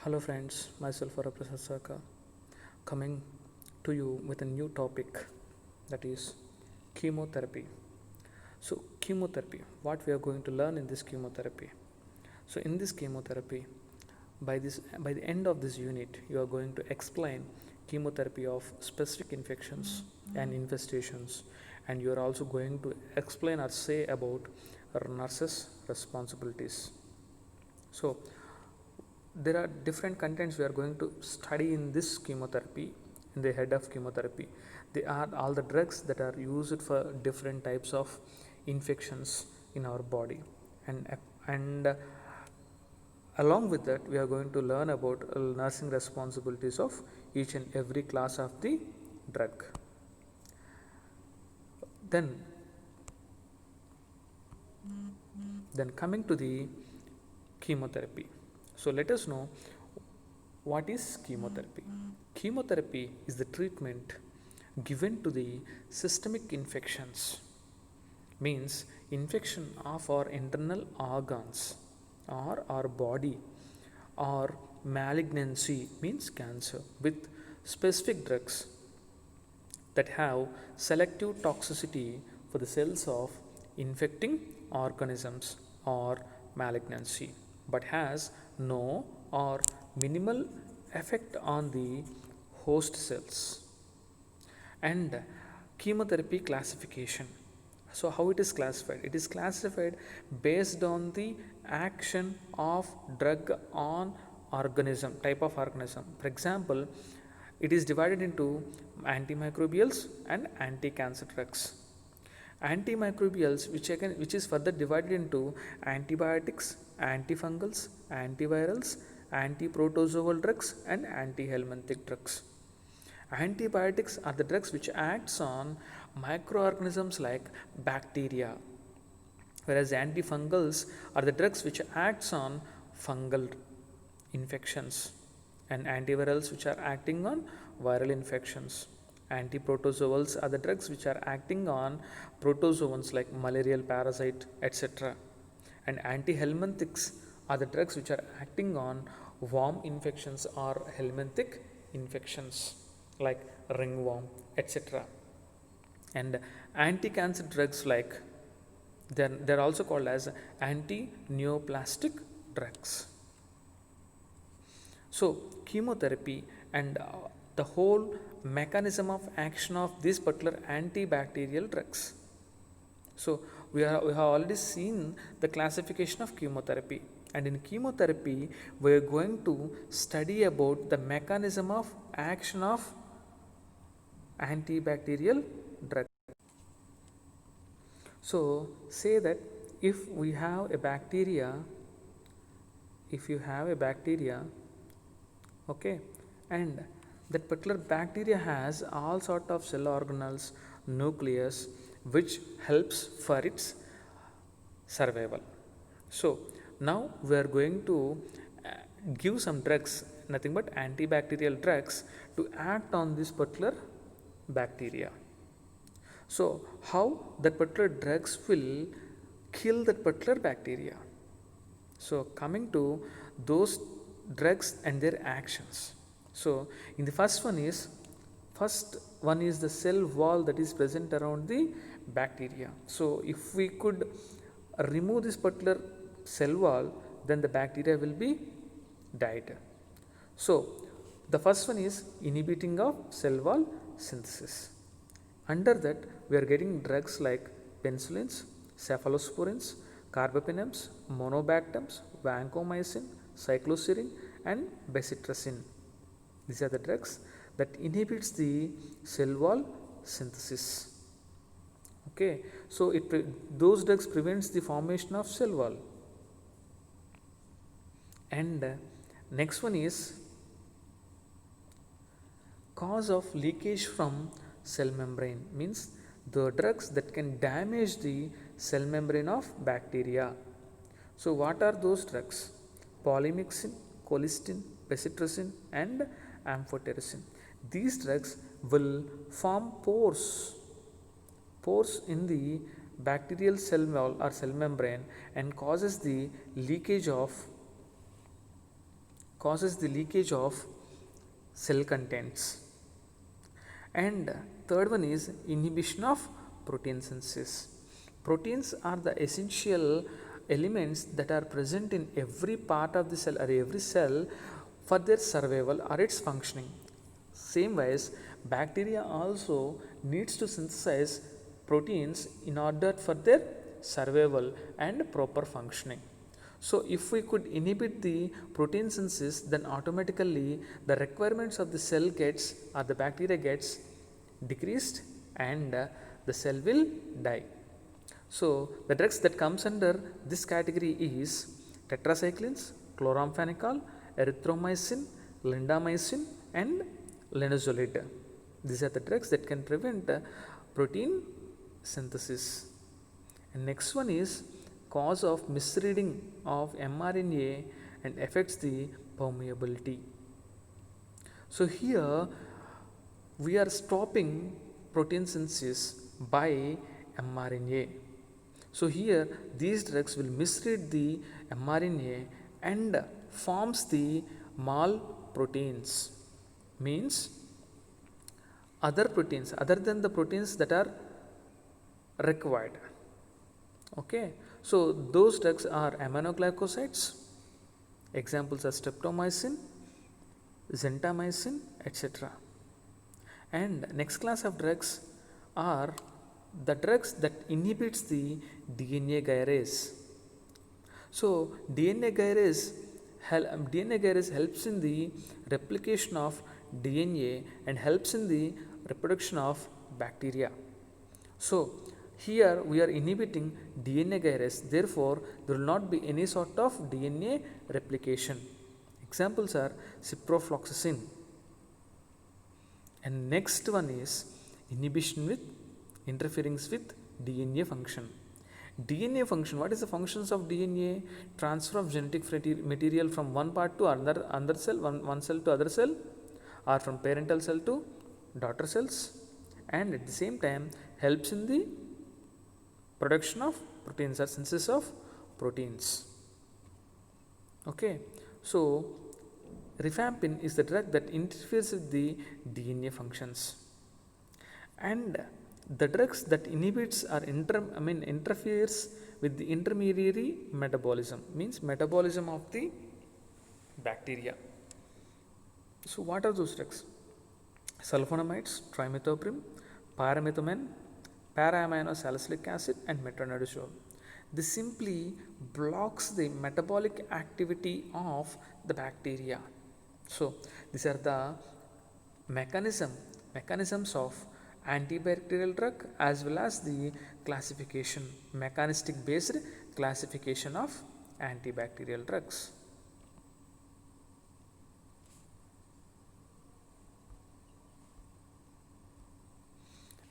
Hello friends, myself Varaprasad Saka coming to you with a new topic, that is chemotherapy. So chemotherapy, what we are going to learn in this chemotherapy. So in this chemotherapy, by the end of this unit, you are going to explain chemotherapy of specific infections and infestations, and you are also going to explain or say about nurses' responsibilities. So there are different contents we are going to study in this chemotherapy, in the head of chemotherapy. They are all the drugs that are used for different types of infections in our body, and along with that we are going to learn about nursing responsibilities of each and every class of the drug. Then then coming to the chemotherapy. So let us know what is chemotherapy. Chemotherapy is the treatment given to the systemic infections, means infection of our internal organs or our body, or malignancy means cancer, with specific drugs that have selective toxicity for the cells of infecting organisms or malignancy, but has no or minimal effect on the host cells. And chemotherapy classification. So how it is classified? It is classified based on the action of drug on organism, type of organism. For example, it is divided into antimicrobials and anti-cancer drugs. Antimicrobials, which is further divided into antibiotics, antifungals, antivirals, antiprotozoal drugs, and antihelminthic drugs. Antibiotics are the drugs which acts on microorganisms like bacteria, whereas antifungals are the drugs which acts on fungal infections, and antivirals which are acting on viral infections. Antiprotozoals are the drugs which are acting on protozoans like malarial parasite, etc. And antihelminthics are the drugs which are acting on worm infections or helminthic infections like ringworm, etc. And anti-cancer drugs, like they're also called as anti-neoplastic drugs. So chemotherapy and the whole mechanism of action of these particular antibacterial drugs. So we have already seen the classification of chemotherapy, and in chemotherapy we are going to study about the mechanism of action of antibacterial drug. So say that if we have a bacteria, if you have a bacteria, okay, and that particular bacteria has all sort of cell organelles, nucleus, which helps for its survival. So now we are going to give some drugs, nothing but antibacterial drugs, to act on this particular bacteria. So how that particular drugs will kill that particular bacteria? So coming to those drugs and their actions. So in the first one is the cell wall that is present around the bacteria. So if we could remove this particular cell wall, then the bacteria will be died. So the first one is inhibiting of cell wall synthesis. Under that, we are getting drugs like penicillins, cephalosporins, carbapenems, monobactams, vancomycin, cycloserine, and bezitracin. These are the drugs that inhibits the cell wall synthesis. Okay, so those drugs prevents the formation of cell wall. And next one is cause of leakage from cell membrane, means the drugs that can damage the cell membrane of bacteria. So what are those drugs? Polymyxin, colistin, bezitracin, and amphotericin. These drugs will form pores in the bacterial cell wall or cell membrane, and causes the leakage of causes the leakage of cell contents. And third one is inhibition of protein synthesis. Proteins are the essential elements that are present in every part of the cell or every cell for their survival or its functioning. Same ways, bacteria also needs to synthesize proteins in order for their survival and proper functioning. So if we could inhibit the protein synthesis, then automatically the requirements of the cell gets or the bacteria gets decreased and the cell will die. So the drugs that comes under this category is tetracyclines, chloramphenicol, erythromycin, clindamycin and linezolid. These are the drugs that can prevent protein synthesis. And next one is cause of misreading of mRNA and affects the permeability. So here we are stopping protein synthesis by mRNA. So here these drugs will misread the mRNA and forms the malproteins, means other proteins other than the proteins that are required. Okay, so those drugs are aminoglycosides, examples are streptomycin, gentamicin, etc. And next class of drugs are the drugs that inhibits the DNA gyrase. So DNA gyrase helps in the replication of DNA and helps in the reproduction of bacteria. So here we are inhibiting DNA gyrase, therefore there will not be any sort of DNA replication. Examples are ciprofloxacin. And next one is inhibition with interfering with DNA function. DNA function, what is the functions of DNA? Transfer of genetic material from one part to another cell, one cell to other cell, or from parental cell to daughter cells, and at the same time helps in the production of proteins or synthesis of proteins. Okay, so rifampin is the drug that interferes with the DNA functions, and the drugs that inhibits or interferes with the intermediary metabolism, means metabolism of the bacteria. So what are those drugs? Sulfonamides, trimethoprim, pyrimethamine, para-aminosalicylic acid and metronidazole. This simply blocks the metabolic activity of the bacteria. So these are the mechanisms of antibacterial drug as well as the classification, mechanistic based classification of antibacterial drugs.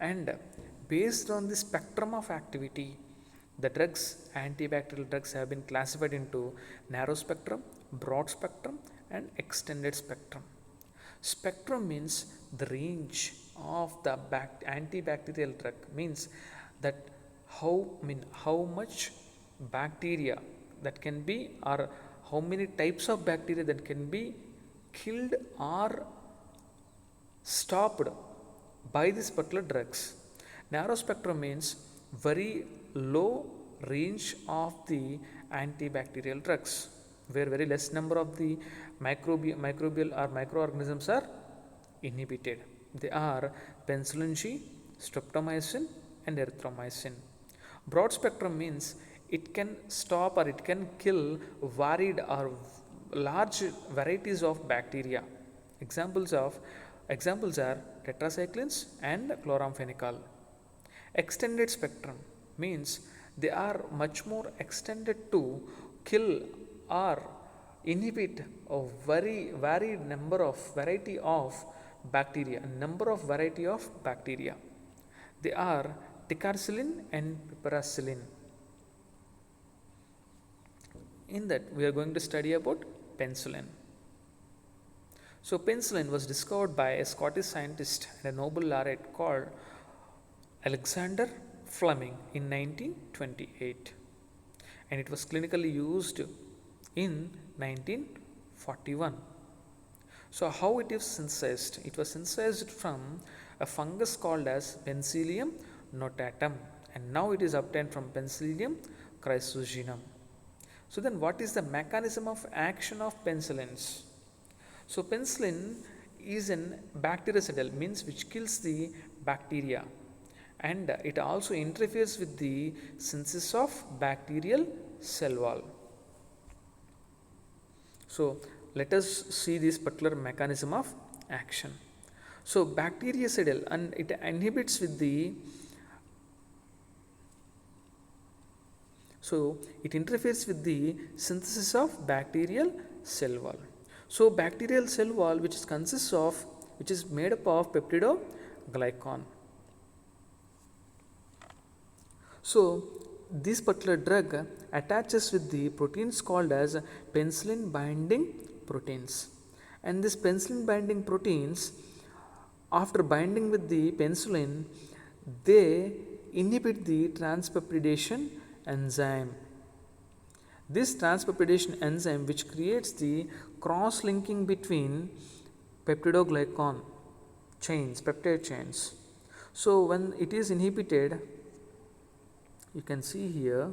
And based on the spectrum of activity, the drugs, antibacterial drugs have been classified into narrow spectrum, broad spectrum and extended spectrum. Spectrum means the range of the antibacterial drug, means that how much bacteria that can be, or how many types of bacteria that can be killed or stopped by these particular drugs. Narrow spectrum means very low range of the antibacterial drugs, where very less number of the microbial or microorganisms are inhibited. They are penicillin G, streptomycin and erythromycin. Broad spectrum means it can stop or it can kill varied or large varieties of bacteria. Examples are tetracyclines and chloramphenicol. Extended spectrum means they are much more extended to kill or inhibit a very varied variety of bacteria. They are ticarcillin and piperacillin. In that we are going to study about penicillin. So penicillin was discovered by a Scottish scientist and a Nobel laureate called Alexander Fleming in 1928, and it was clinically used in 19 41. So how it is synthesized? It was synthesized from a fungus called as Penicillium notatum, and now it is obtained from Penicillium chrysogenum. So then what is the mechanism of action of penicillins? So penicillin is an bactericidal, means which kills the bacteria, and it also interferes with the synthesis of bacterial cell wall. So let us see this particular mechanism of action. So bactericidal, and it inhibits with the, so it interferes with the synthesis of bacterial cell wall. So bacterial cell wall which is made up of peptidoglycan. So this particular drug attaches with the proteins called as penicillin binding proteins, and this penicillin binding proteins, after binding with the penicillin, they inhibit the transpeptidation enzyme. This transpeptidation enzyme which creates the cross linking between peptidoglycan chains, peptide chains. So when it is inhibited, you can see here,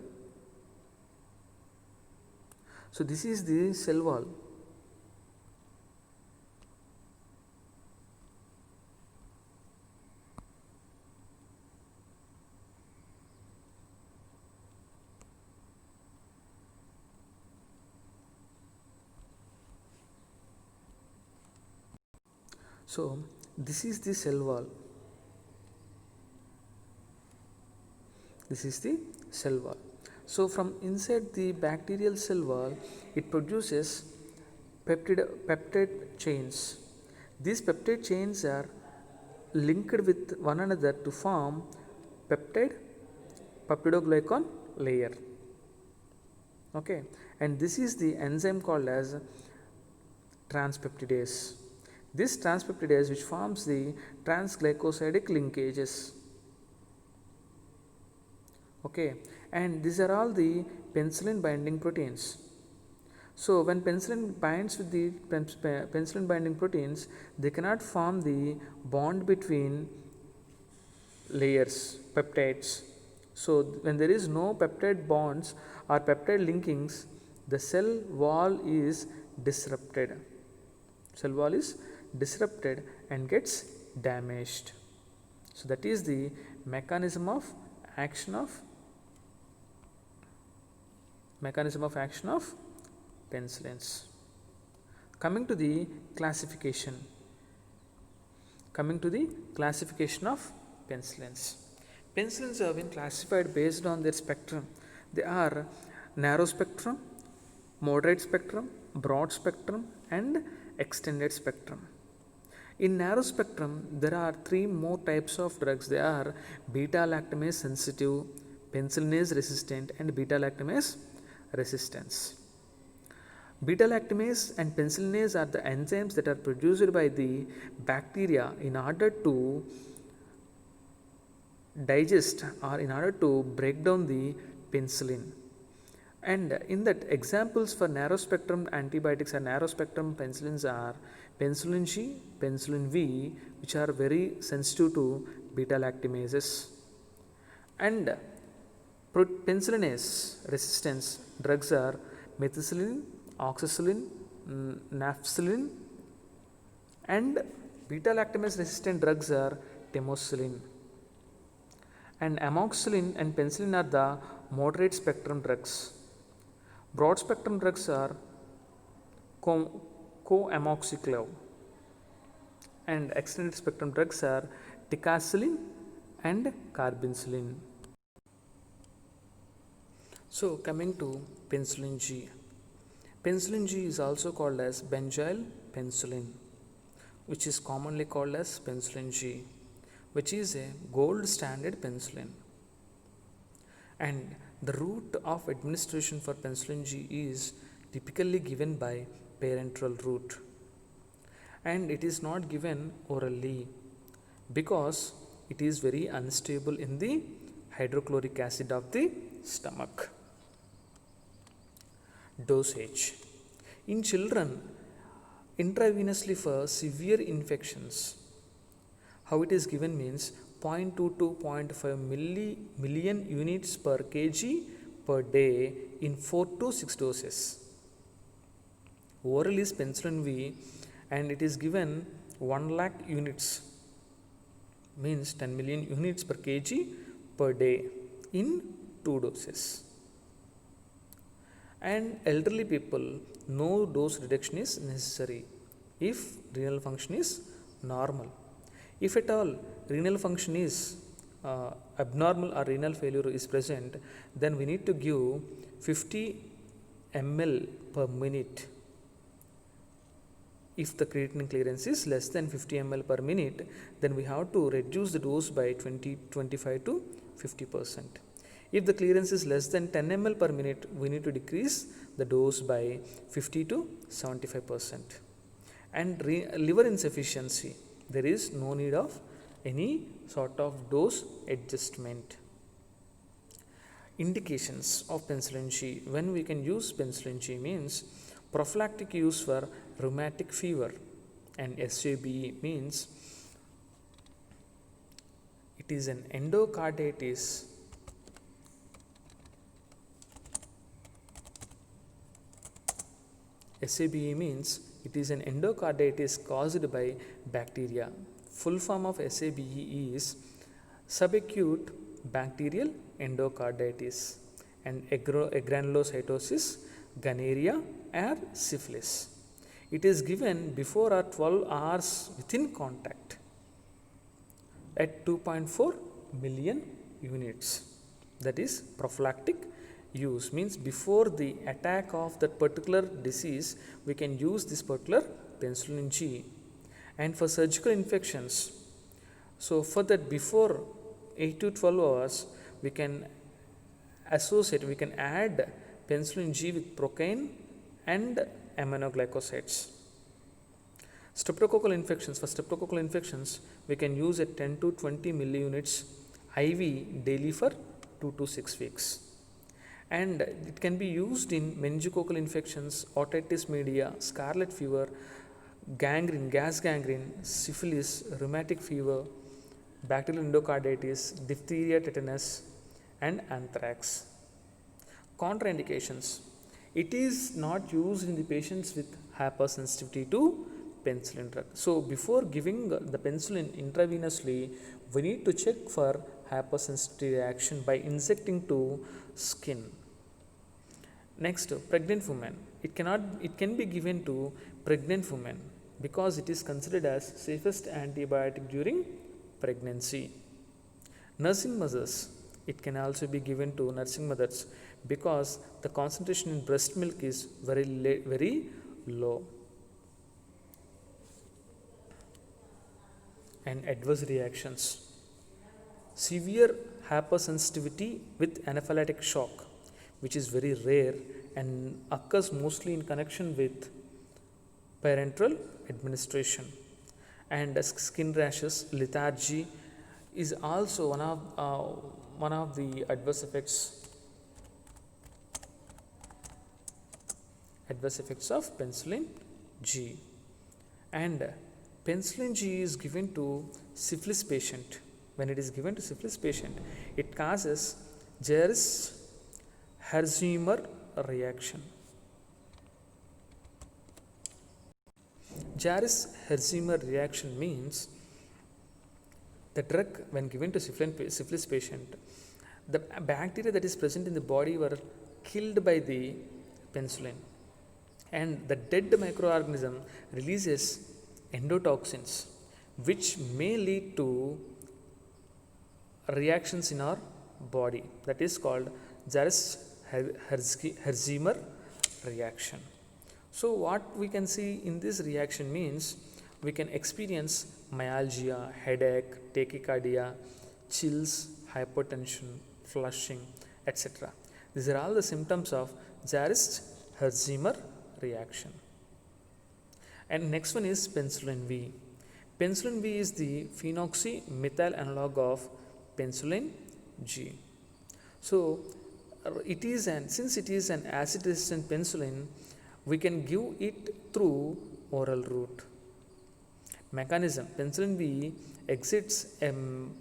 so this is the cell wall. So this is the cell wall. This is the cell wall. So from inside the bacterial cell wall, it produces peptide chains. These peptide chains are linked with one another to form peptidoglycan layer. Okay, and this is the enzyme called as transpeptidase. This transpeptidase which forms the transglycosidic linkages. Okay, and these are all the penicillin binding proteins. So when penicillin binds with the penicillin binding proteins, they cannot form the bond between layers, peptides. So when there is no peptide bonds or peptide linkings, the cell wall is disrupted. Cell wall is disrupted and gets damaged. So that is the mechanism of action of penicillins. Coming to the classification of penicillins. Penicillins have been classified based on their spectrum. They are narrow spectrum, moderate spectrum, broad spectrum, and extended spectrum. In narrow spectrum, there are three more types of drugs. They are beta-lactamase sensitive, penicillinase resistant, and beta-lactamase resistance. Beta-lactamase and penicillinase are the enzymes that are produced by the bacteria in order to digest or in order to break down the penicillin. And in that, examples for narrow spectrum antibiotics or narrow spectrum penicillins are penicillin G, penicillin V, which are very sensitive to beta-lactamases. And penicillinase resistance drugs are methicillin, oxacillin, nafcillin, and beta-lactamase resistant drugs are temocillin. And amoxicillin and penicillin are the moderate spectrum drugs. Broad spectrum drugs are coamoxiclav, and extended spectrum drugs are ticagrelin and carbinsulin. So coming to penicillin G. Penicillin G is also called as benzyl penicillin, which is commonly called as penicillin G, which is a gold standard penicillin. And the route of administration for penicillin G is typically given by parenteral route, and it is not given orally because it is very unstable in the hydrochloric acid of the stomach. Dosage. In children, Intravenously for severe infections, how it is given means 0.2 to 0.5 million units per kg per day in 4 to 6 doses. Oral is penicillin V and it is given 1 lakh units, means 10 million units per kg per day in 2 doses. And elderly people, no dose reduction is necessary if renal function is normal. If at all renal function is abnormal or renal failure is present, then we need to give 50 ml per minute. If the creatinine clearance is less than 50 ml per minute, then we have to reduce the dose by 25 to 50%. If the clearance is less than 10 ml per minute, we need to decrease the dose by 50 to 75%. And liver insufficiency, there is no need of any sort of dose adjustment. Indications of penicillin G. When we can use penicillin G means prophylactic use for rheumatic fever, and SABE means it is an endocarditis SABE means it is an endocarditis caused by bacteria. Full form of SABE is subacute bacterial endocarditis and agranulocytosis, gonorrhea or syphilis. It is given before or 12 hours within contact at 2.4 million units. That is prophylactic use, means before the attack of that particular disease we can use this particular penicillin G. And for surgical infections, so for that before 8 to 12 hours we can add penicillin G with procaine and aminoglycosides. Streptococcal infections, for streptococcal infections we can use at 10 to 20 milliunits IV daily for 2 to 6 weeks. And it can be used in meningococcal infections, otitis media, scarlet fever, gangrene, gas gangrene, syphilis, rheumatic fever, bacterial endocarditis, diphtheria, tetanus and anthrax. Contraindications. It is not used in the patients with hypersensitivity to penicillin drug. So before giving the penicillin intravenously, we need to check for hypersensitivity reaction by injecting to skin. Next, pregnant women. It can be given to pregnant women because it is considered as safest antibiotic during pregnancy. Nursing mothers. It can also be given to nursing mothers because the concentration in breast milk is very low. And adverse reactions. Severe hypersensitivity with anaphylactic shock, which is very rare and occurs mostly in connection with parenteral administration. And skin rashes, lethargy is also one of the adverse effects of penicillin G. And penicillin G is given to syphilis patient. When it is given to syphilis patient, it causes Jarisch-Herxheimer reaction. Jarisch-Herxheimer reaction means the drug when given to syphilis patient, the bacteria that is present in the body were killed by the penicillin, and the dead microorganism releases endotoxins which may lead to reactions in our body, that is called Jarisch-Herxheimer reaction. So what we can see in this reaction means we can experience myalgia, headache, tachycardia, chills, hypertension, flushing, etc. These are all the symptoms of Jarisch-Herxheimer reaction. And next one is penicillin V. Penicillin V is the phenoxymethyl analog of penicillin G. So since it is an acid resistant penicillin, we can give it through oral route. Mechanism: penicillin V exerts a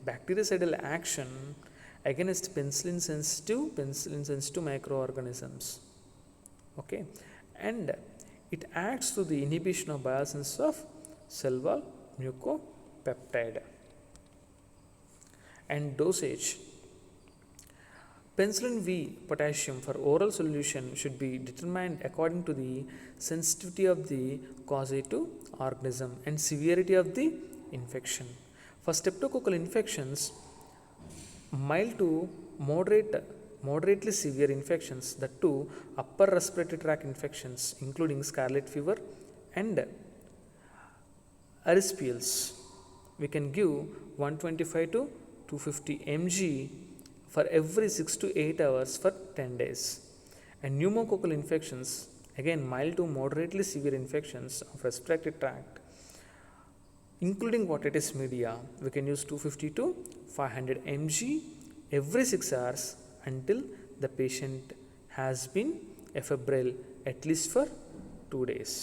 bactericidal action against penicillin sensitive microorganisms. Okay, and it acts through the inhibition of biosynthesis of cell wall mucopeptide. And dosage: penicillin V potassium for oral solution should be determined according to the sensitivity of the causative organism and severity of the infection. For streptococcal infections, mild to moderately severe infections, that too upper respiratory tract infections including scarlet fever and erysipelas, we can give 125 to 250 mg for every 6 to 8 hours for 10 days. And pneumococcal infections, again mild to moderately severe infections of respiratory tract including otitis media, we can use 250 to 500 mg every 6 hours until the patient has been febrile at least for 2 days.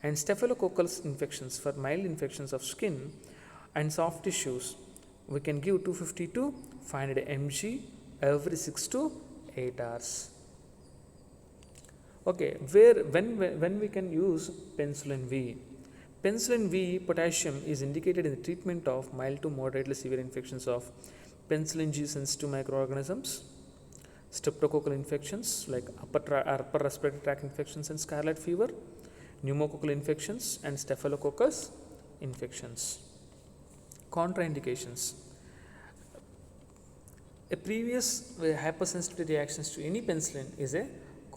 And staphylococcal infections, for mild infections of skin and soft tissues, we can give 250 to 500 mg every 6 to 8 hours. Okay, when we can use penicillin V? Penicillin V potassium is indicated in the treatment of mild to moderately severe infections of penicillin G sensitive microorganisms, streptococcal infections like upper respiratory tract infections and scarlet fever, pneumococcal infections and staphylococcus infections. Contraindications: a previous hypersensitivity reactions to any penicillin is a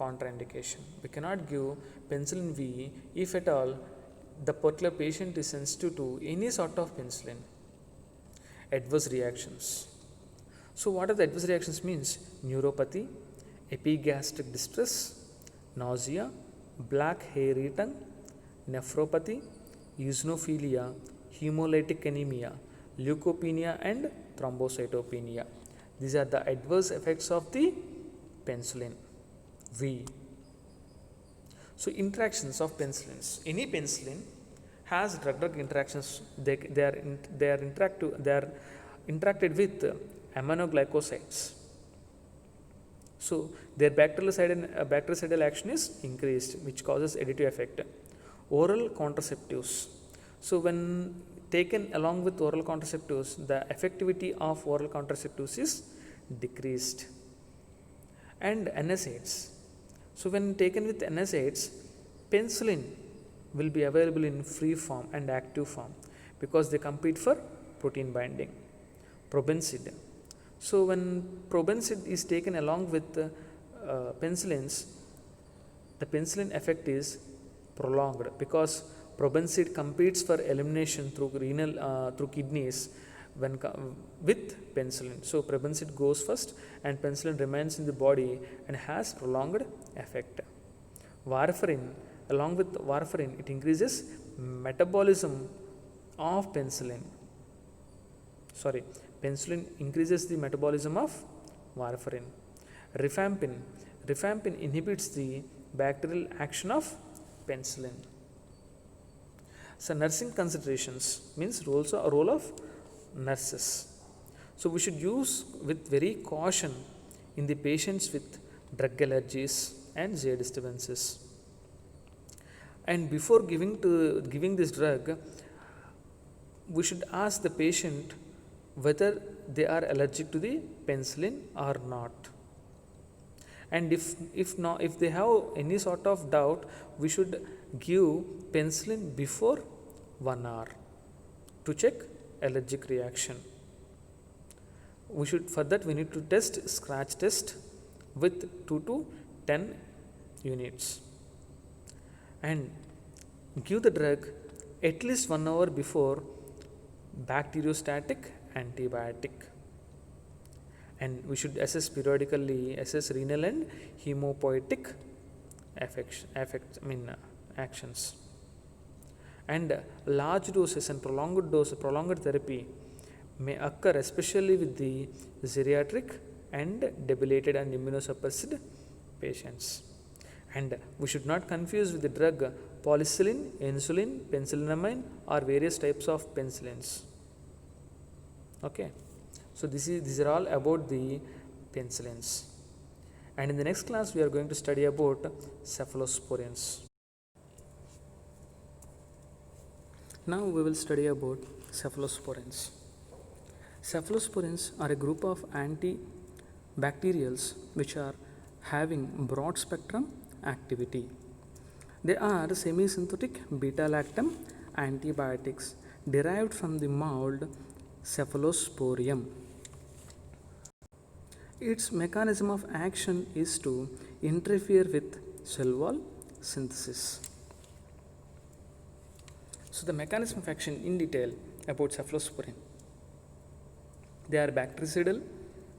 contraindication. We cannot give penicillin V if at all the particular patient is sensitive to any sort of penicillin. Adverse reactions: so what are the adverse reactions means? Neuropathy, epigastric distress, nausea, black hairy tongue, nephropathy, eosinophilia, hemolytic anemia, leukopenia and thrombocytopenia. These are the adverse effects of the penicillin V. So interactions of penicillins: any penicillin has drug-drug interactions. They are interacted with aminoglycosides. So their bactericidal action is increased, which causes additive effect. Oral contraceptives: so when taken along with oral contraceptives, the effectivity of oral contraceptives is decreased. And NSAIDs: so when taken with NSAIDs, penicillin will be available in free form and active form because they compete for protein binding. Probenecid: so when probenecid is taken along with penicillins, the penicillin effect is prolonged because probenecid competes for elimination through kidneys with penicillin. So probenecid goes first and penicillin remains in the body and has prolonged effect. Warfarin: along with warfarin, it increases metabolism of penicillin. Penicillin increases the metabolism of warfarin. Rifampin inhibits the bacterial action of penicillin. So nursing considerations means role of nurses. So we should use with very caution in the patients with drug allergies and GI disturbances. And before giving this drug, we should ask the patient whether they are allergic to the penicillin or not. And if they have any sort of doubt, we should give penicillin before 1 hour to check allergic reaction. For that we need to test scratch test with 2 to 10 units and give the drug at least 1 hour before bacteriostatic antibiotic. And we should periodically assess renal and hemopoietic actions. And large doses and prolonged therapy may occur especially with the geriatric and debilitated and immunosuppressed patients. And we should not confuse with the drug polycillin, insulin, penicillamine, or various types of penicillins. Okay, so these are all about the penicillins. And in the next class, we are going to study about cephalosporins. Now we will study about cephalosporins. Cephalosporins are a group of antibacterials which are having broad spectrum activity. They are semi-synthetic beta-lactam antibiotics derived from the mold Cephalosporium. Its mechanism of action is to interfere with cell wall synthesis. So the mechanism of action in detail about cephalosporin. They are bactericidal,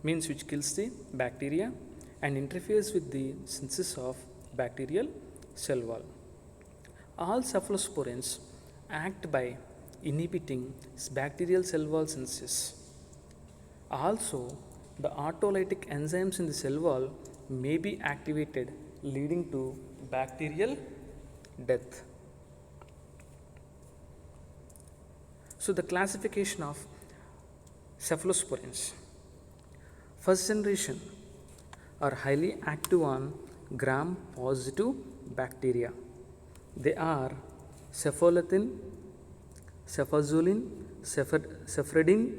means which kills the bacteria and interferes with the synthesis of bacterial cell wall. All cephalosporins act by inhibiting bacterial cell wall synthesis. Also, the autolytic enzymes in the cell wall may be activated, leading to bacterial death. So the classification of cephalosporins. First generation are highly active on gram-positive bacteria. They are cephalothin, cefazolin, cephredin,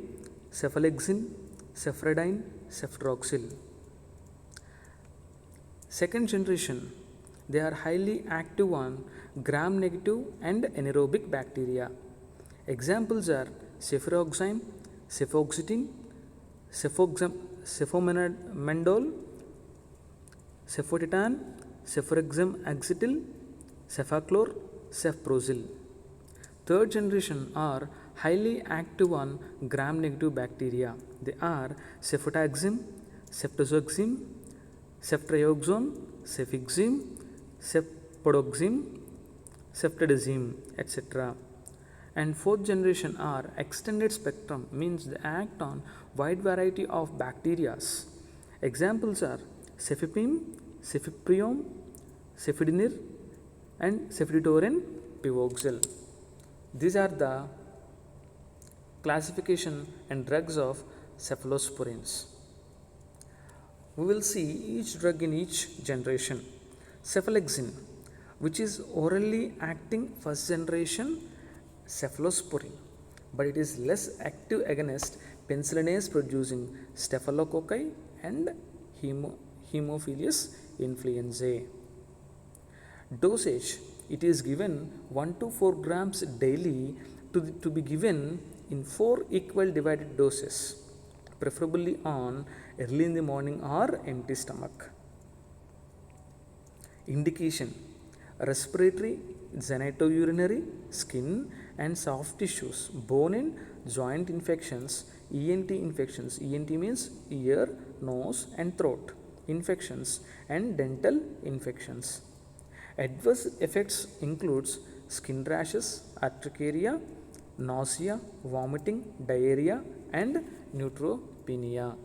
cephalexin, cephredine, ceftriaxone. Second generation, they are highly active on gram-negative and anaerobic bacteria. Examples are cefuroxime, cefoxitin, cefomandol, cefotitan, ceforexim axitil, cefaclor, cefprozil. Third generation are highly active on gram-negative bacteria. They are cefotaxime, ceftozoxime, ceftriaxone, cefixime, cefpodoxime, ceftadazime, etc. And fourth generation are extended spectrum, means they act on wide variety of bacteria. Examples are cefipime, cefiprium, cefidinir, and cefiditorin pivoxil. These are the classification and drugs of cephalosporins. We will see each drug in each generation. Cephalexin, which is orally acting first generation cephalosporin, but it is less active against penicillinase producing staphylococci and Haemophilus influenzae. Dosage, it is given 1 to 4 grams daily to be given in 4 equal divided doses, preferably on early in the morning or empty stomach. Indication: respiratory, genitourinary, skin and soft tissues, bone and joint infections, ENT infections. ENT means ear, nose and throat infections, and dental infections. Adverse effects includes skin rashes, urticaria, nausea, vomiting, diarrhea and neutropenia.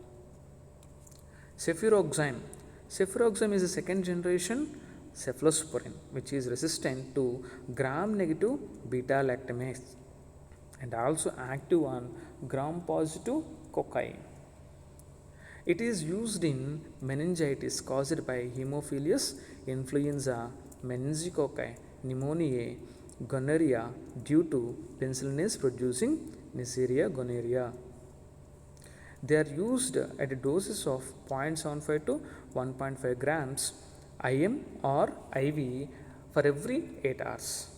Cefuroxime. Cefuroxime is a second generation cephalosporin which is resistant to gram-negative beta-lactamase and also active on gram-positive cocci. It is used in meningitis caused by Haemophilus influenza, meningococci, pneumoniae, gonorrhea due to penicillinase producing Neisseria gonorrhea. They are used at doses of 0.75 to 1.5 grams IM or IV for every 8 hours.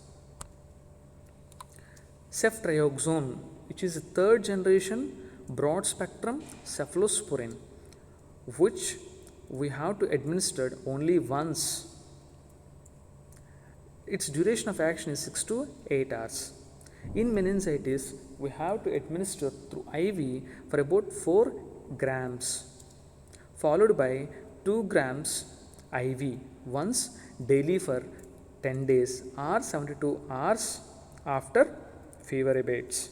Ceftriaxone, which is a third generation broad spectrum cephalosporin, which we have to administer only once. Its duration of action is 6 to 8 hours. In meningitis, we have to administer through IV for about 4 grams, followed by 2 grams IV once daily for 10 days or 72 hours after fever abates.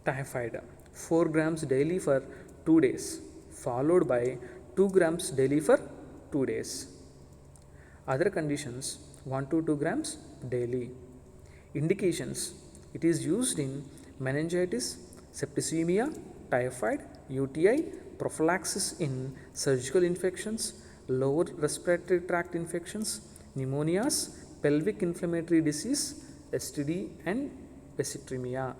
Typhoid, 4 grams daily for 2 days, followed by 2 grams daily for 2 days. Other conditions 1 to 2 grams daily. Indications it is used in meningitis, septicemia, typhoid, UTI, prophylaxis in surgical infections, lower respiratory tract infections, pneumonias, pelvic inflammatory disease, STD, and basitremia.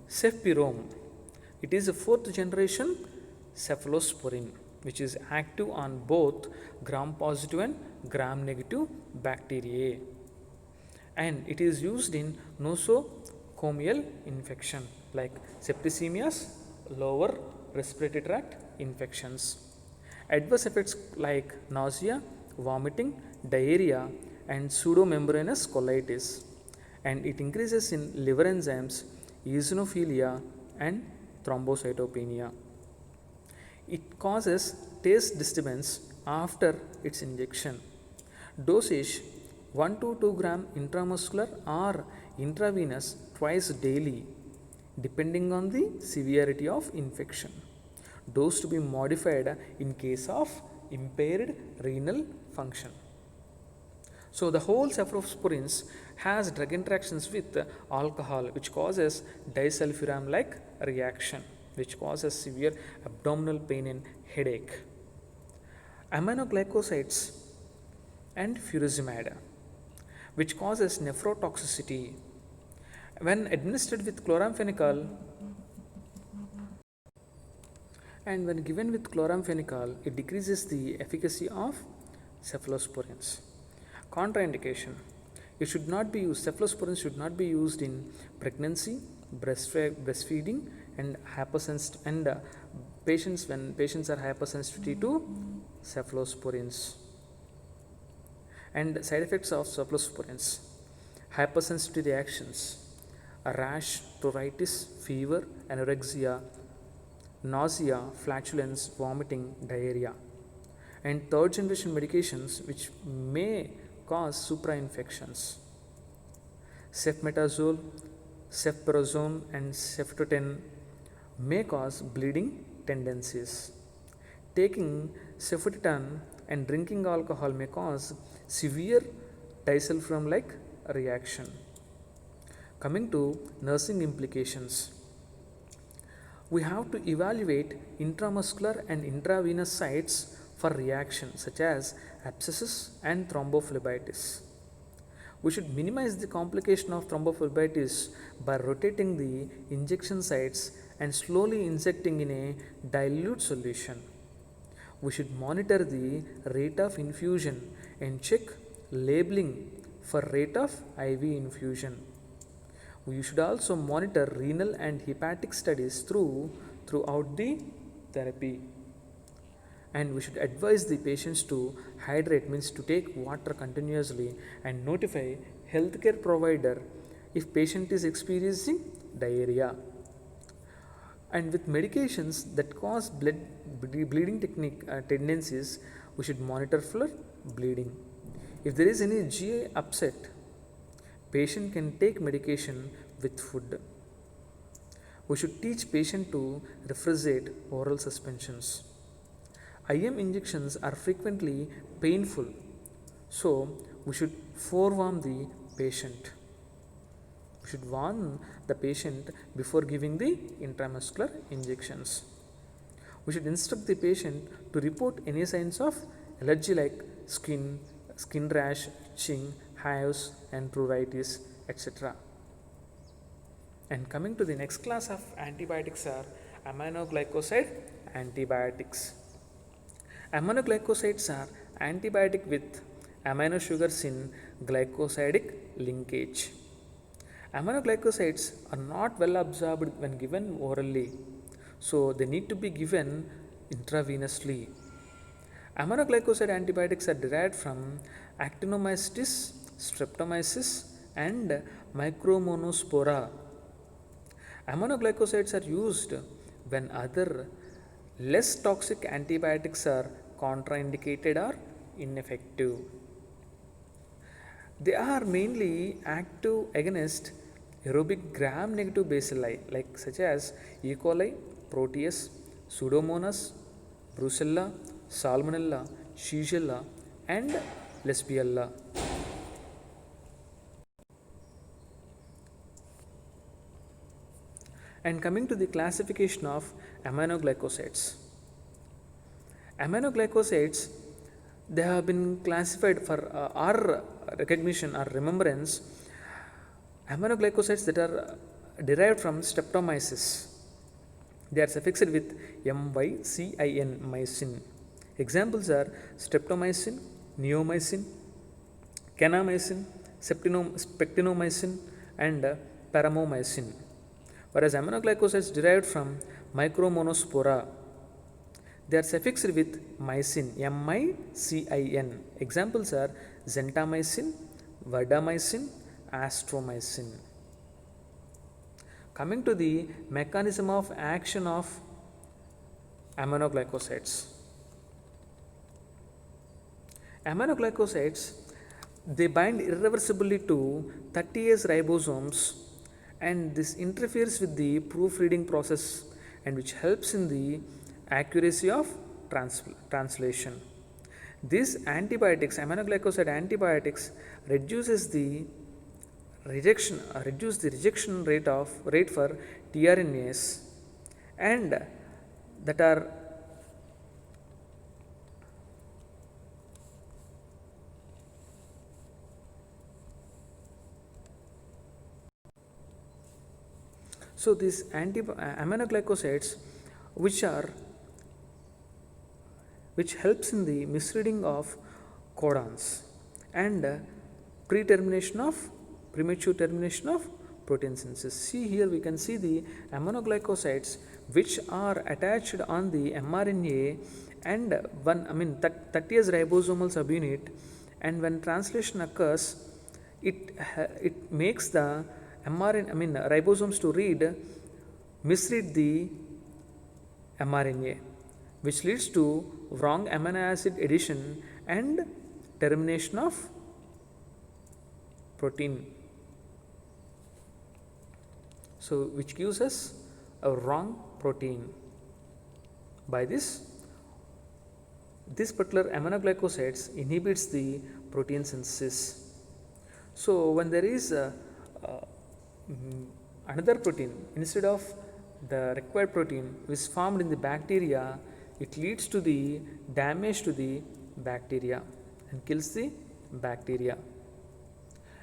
Cefpirone. It is a fourth generation cephalosporin which is active on both gram positive and gram negative bacteria, and it is used in nosocomial infection like septicemias, lower respiratory tract infections. Adverse effects like nausea, vomiting, diarrhea, and pseudomembranous colitis, and it increases in liver enzymes, eosinophilia, and thrombocytopenia. It causes taste disturbance after its injection. Dosage 1 to 2 gram intramuscular or intravenous twice daily depending on the severity of infection. Dose to be modified in case of impaired renal function. So the whole cephalosporins has drug interactions with alcohol which causes disulfiram like reaction which causes severe abdominal pain and headache. Aminoglycosides and furosemide which causes nephrotoxicity. When administered with chloramphenicol and when given with chloramphenicol, it decreases the efficacy of cephalosporins. Contraindication: it should not be used. Cephalosporins should not be used in pregnancy, breastfeeding, and patients when patients are hypersensitive to cephalosporins. And side effects of cephalosporins: hypersensitivity reactions, a rash, pruritus, fever, anorexia, nausea, flatulence, vomiting, diarrhea. And third generation medications which may cause suprainfections: cefmetazole, cefporazone, and ceftoten may cause bleeding tendencies. Taking cefotetan and drinking alcohol may cause severe disulfiram like reaction. Coming to nursing implications, we have to evaluate intramuscular and intravenous sites for reaction such as abscesses and thrombophlebitis. We should minimize the complication of thrombophlebitis by rotating the injection sites and slowly injecting in a dilute solution. We should monitor the rate of infusion and check labeling for rate of IV infusion. We should also monitor renal and hepatic studies throughout the therapy. And we should advise the patients to hydrate, means to take water continuously, and notify healthcare provider if patient is experiencing diarrhea. And with medications that cause bleeding tendencies, we should monitor for bleeding. If there is any GI upset, patient can take medication with food. We should teach patient to refrigerate oral suspensions. IM injections are frequently painful, so we should forewarn the patient. We should warn the patient before giving the intramuscular injections. We should instruct the patient to report any signs of allergy like skin rash, itching, hives, and pruritus, etc. And coming to the next class of antibiotics are aminoglycoside antibiotics. Aminoglycosides are antibiotic with amino sugars in glycosidic linkage. Aminoglycosides are not well absorbed when given orally, so they need to be given intravenously. Aminoglycoside antibiotics are derived from Actinomycetes, Streptomyces, and Micromonospora. Aminoglycosides are used when other less toxic antibiotics are contraindicated or ineffective. They are mainly active against aerobic gram-negative bacilli such as E. coli, Proteus, Pseudomonas, Brucella, Salmonella, Shigella, and Lesbiella. And coming to the classification of aminoglycosides. Aminoglycosides, they have been classified for our recognition or remembrance. Aminoglycosides that are derived from Streptomyces, they are suffixed with mycin, mycin. Examples are streptomycin, neomycin, kanamycin, pectinomycin, and paramomycin. Whereas aminoglycosides derived from Micromonospora, they are suffixed with mycin, mycin. Examples are zentamycin, vadamycin, astromycin. Coming to the mechanism of action of aminoglycosides. Aminoglycosides, they bind irreversibly to 30S ribosomes, and this interferes with the proofreading process and which helps in the accuracy of translation. These antibiotics, aminoglycoside antibiotics, reduce the rejection rate for tRNAs, and that are so these aminoglycosides which helps in the misreading of codons and premature termination of protein synthesis. See here we can see the aminoglycosides which are attached on the mRNA, and 30S ribosomal subunit, and when translation occurs, it makes the ribosomes to misread the mRNA, which leads to wrong amino acid addition and termination of protein. So, which gives us a wrong protein. By this particular aminoglycosides inhibits the protein synthesis. So, when there is another protein instead of the required protein which is formed in the bacteria, it leads to the damage to the bacteria and kills the bacteria.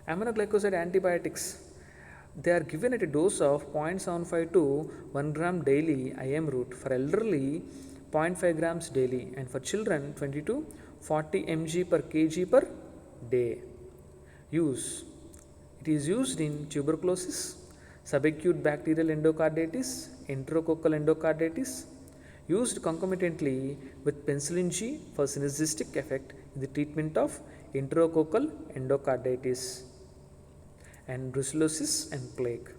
Aminoglycoside antibiotics, they are given at a dose of 0.75 to 1 gram daily IM route, for elderly 0.5 grams daily, and for children 20 to 40 mg per kg per day. Use: it is used in tuberculosis, subacute bacterial endocarditis, enterococcal endocarditis, used concomitantly with penicillin G for synergistic effect in the treatment of enterococcal endocarditis and brucellosis and plague.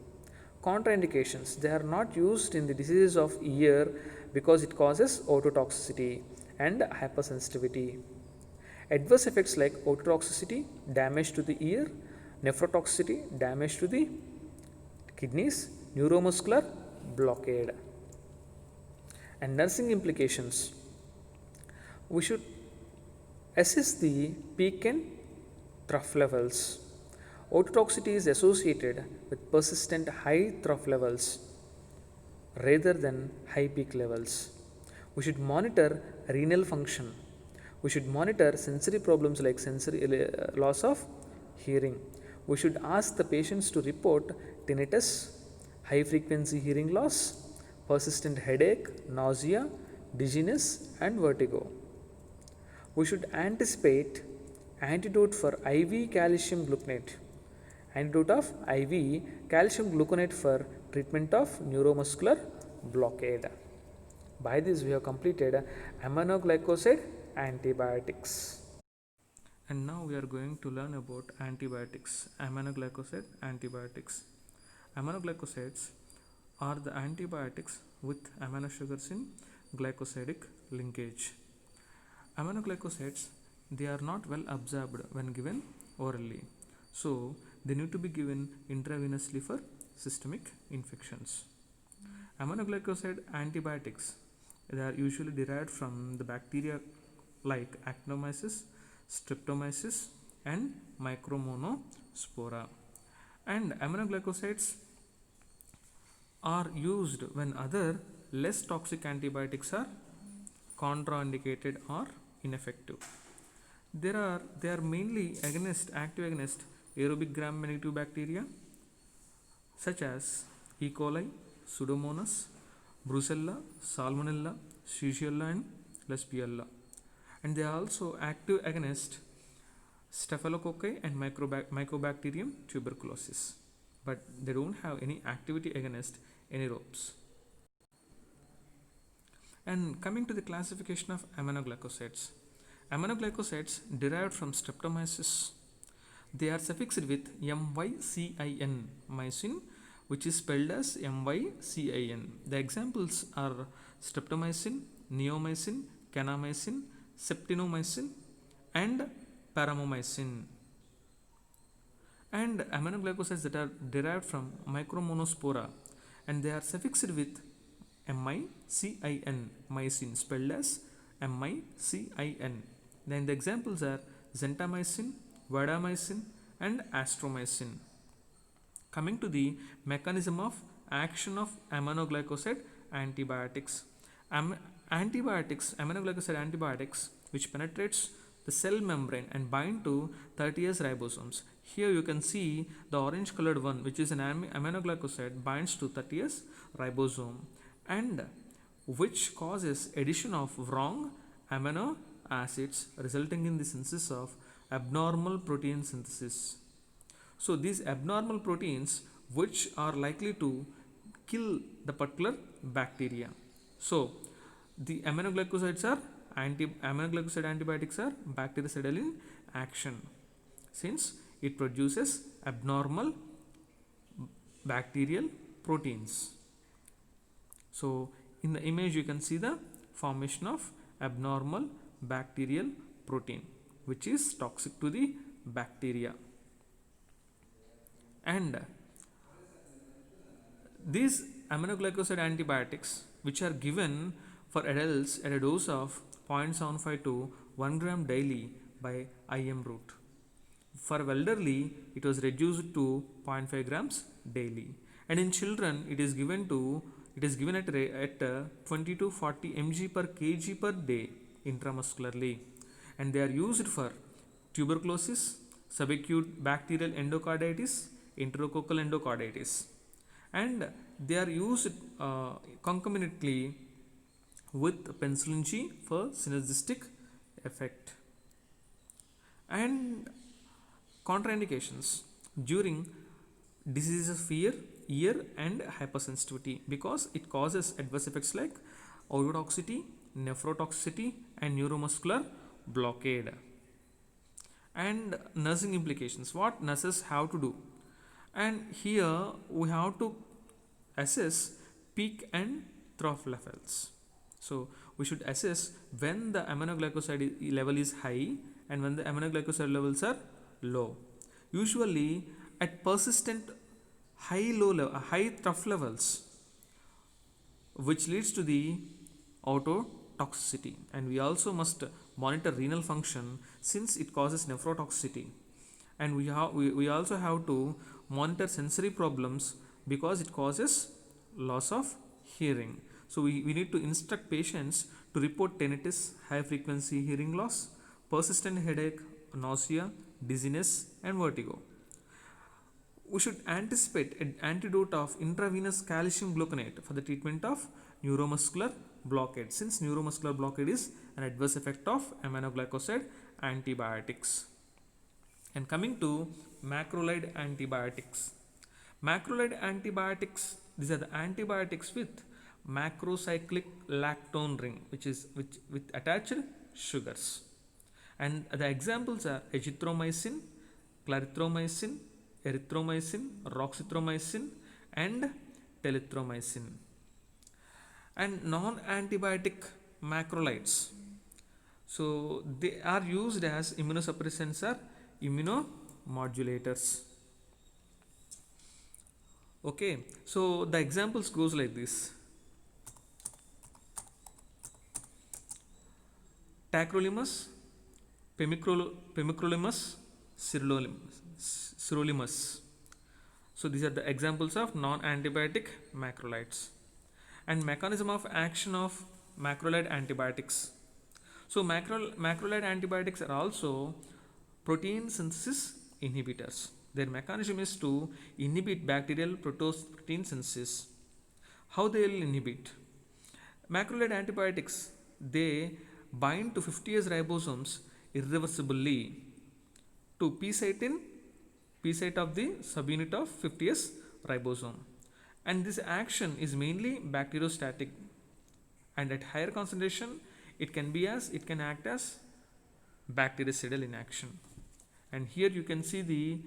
Contraindications: they are not used in the diseases of ear because it causes ototoxicity and hypersensitivity. Adverse effects like ototoxicity, damage to the ear, nephrotoxicity, damage to the kidneys, neuromuscular blockade. And nursing implications: we should assess the peak and trough levels. Ototoxicity is associated with persistent high trough levels rather than high peak levels. We should monitor renal function. We should monitor sensory problems like sensory loss of hearing. We should ask the patients to report tinnitus, high frequency hearing loss, persistent headache, nausea, dizziness, and vertigo. We should anticipate antidote for IV calcium gluconate. Antidote of IV calcium gluconate for treatment of neuromuscular blockade. By this we have completed aminoglycoside antibiotics. And now we are going to learn about antibiotics, aminoglycoside antibiotics. Aminoglycosides are the antibiotics with amino sugars in glycosidic linkage. Aminoglycosides, they are not well absorbed when given orally, so they need to be given intravenously for systemic infections. Aminoglycoside antibiotics, they are usually derived from the bacteria like actinomyces, streptomyces, and micromonospora. And aminoglycosides are used when other less toxic antibiotics are contraindicated or ineffective. They are mainly active against aerobic gram-negative bacteria such as E. coli, Pseudomonas, Brucella, Salmonella, Shigella, and Klebsiella. And they are also active against Staphylococci and Mycobacterium tuberculosis, but they don't have any activity against anaerobes. And coming to the classification of aminoglycosides, aminoglycosides derived from Streptomyces, they are suffixed with mycin, mycin, which is spelled as mycin. The examples are streptomycin, neomycin, kanamycin, septinomycin, and paramomycin. And aminoglycosides that are derived from Micromonospora, and they are suffixed with MICIN, mycin, spelled as MICIN. Then the examples are zentamycin, vadamycin, and astromycin. Coming to the mechanism of action of aminoglycoside antibiotics. Aminoglycoside antibiotics, which penetrates the cell membrane and bind to 30S ribosomes. Here you can see the orange colored one, which is an aminoglycoside, binds to 30S ribosome and which causes addition of wrong amino acids, resulting in the synthesis of abnormal protein synthesis. So these abnormal proteins which are likely to kill the particular bacteria. So the aminoglycoside antibiotics are bactericidal in action, since it produces abnormal bacterial proteins. So in the image you can see the formation of abnormal bacterial protein which is toxic to the bacteria. And these aminoglycoside antibiotics, which are given for adults at a dose of 0.75 to 1 gram daily by IM route. For elderly, it was reduced to 0.5 grams daily, and in children it is given at 20 to 40 mg per kg per day intramuscularly, and they are used for tuberculosis, subacute bacterial endocarditis, enterococcal endocarditis, and they are used concomitantly with penicillin G for synergistic effect. And contraindications during diseases of ear and hypersensitivity, because it causes adverse effects like ototoxicity, nephrotoxicity, and neuromuscular blockade. And nursing implications, what nurses have to do, and here we have to assess peak and trough levels. So we should assess when the aminoglycoside level is high and when the aminoglycoside levels are low. Usually at persistent high trough levels, which leads to the ototoxicity, and we also must monitor renal function since it causes nephrotoxicity, and we also have to monitor sensory problems because it causes loss of hearing. So we need to instruct patients to report tinnitus, high frequency hearing loss, persistent headache, nausea, dizziness, and vertigo. We should anticipate an antidote of intravenous calcium gluconate for the treatment of neuromuscular blockade, since neuromuscular blockade is an adverse effect of aminoglycoside antibiotics. And coming to macrolide antibiotics. Macrolide antibiotics, these are the antibiotics with macrocyclic lactone ring, which with attached sugars. And the examples are azithromycin, clarithromycin, erythromycin, roxithromycin, and telithromycin. And non-antibiotic macrolides, so they are used as immunosuppressants or immunomodulators. Okay, so the examples goes like this: Tacrolimus, Pimecrolimus, Sirolimus. So these are the examples of non-antibiotic macrolides. And mechanism of action of macrolide antibiotics. So macrolide antibiotics are also protein synthesis inhibitors. Their mechanism is to inhibit bacterial protein synthesis. How they will inhibit? Macrolide antibiotics, they bind to 50S ribosomes irreversibly to P site of the subunit of 50S ribosome. And this action is mainly bacteriostatic, and at higher concentration it can act as bactericidal in action. And here you can see the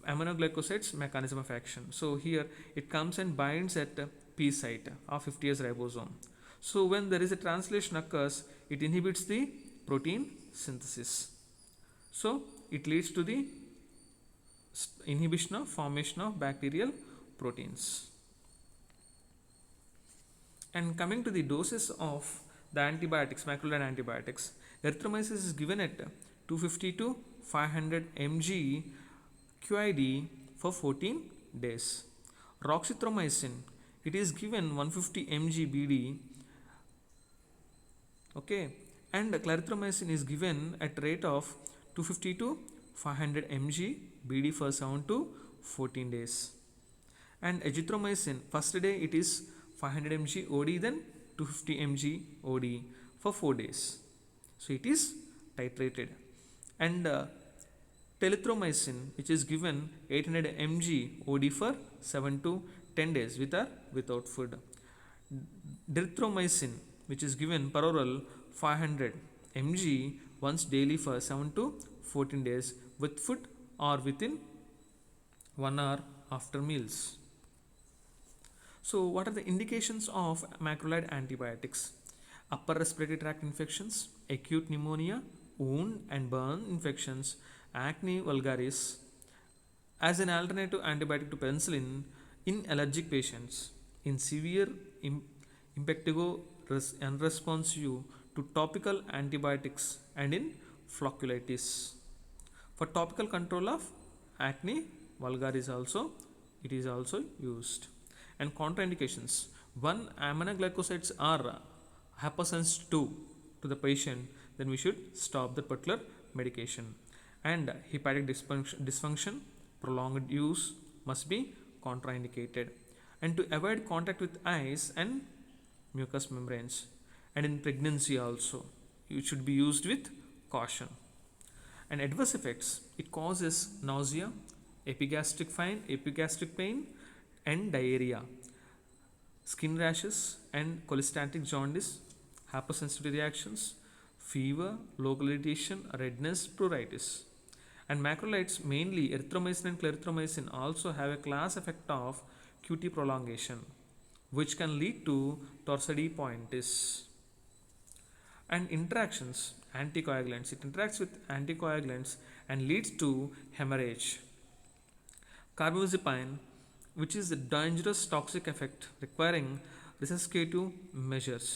aminoglycosides mechanism of action. So here it comes and binds at P site of 50S ribosome. So when there is a translation occurs, it inhibits the protein synthesis. So it leads to the inhibition of formation of bacterial proteins. And coming to the doses of the antibiotics, macrolide antibiotics, erythromycin is given at 250 to 500 mg QID for 14 days. Roxithromycin, it is given 150 mg BD, okay, and clarithromycin is given at rate of 250 to 500 mg BD for 7 to 14 days. And azithromycin, first day it is 500 mg OD, then 250 mg OD for 4 days. So it is titrated. And telithromycin, which is given 800 mg OD for 7 to 10 days with or without food. Erythromycin, which is given per oral 500 mg once daily for 7 to 14 days with food or within 1 hour after meals. So what are the indications of macrolide antibiotics? Upper respiratory tract infections, acute pneumonia, wound and burn infections, acne vulgaris. As an alternative antibiotic to penicillin in allergic patients, in severe impetigo unresponsive to topical antibiotics, and in flocculitis. For topical control of acne vulgaris also, it is also used. And contraindications: 1. Aminoglycosides are hypersensitive to the patient, then we should stop that particular medication. And hepatic dysfunction, prolonged use must be contraindicated. And to avoid contact with eyes and mucous membranes. And in pregnancy also, it should be used with caution. And adverse effects: it causes nausea, epigastric pain and diarrhea, skin rashes and cholestatic jaundice, hypersensitivity reactions, fever, local irritation, redness, pruritus. And macrolides, mainly erythromycin and clarithromycin, also have a class effect of QT prolongation, which can lead to torsades de pointes. And interactions: anticoagulants, it interacts with anticoagulants and leads to hemorrhage. Carbamazepine, which is a dangerous toxic effect requiring resuscitative measures.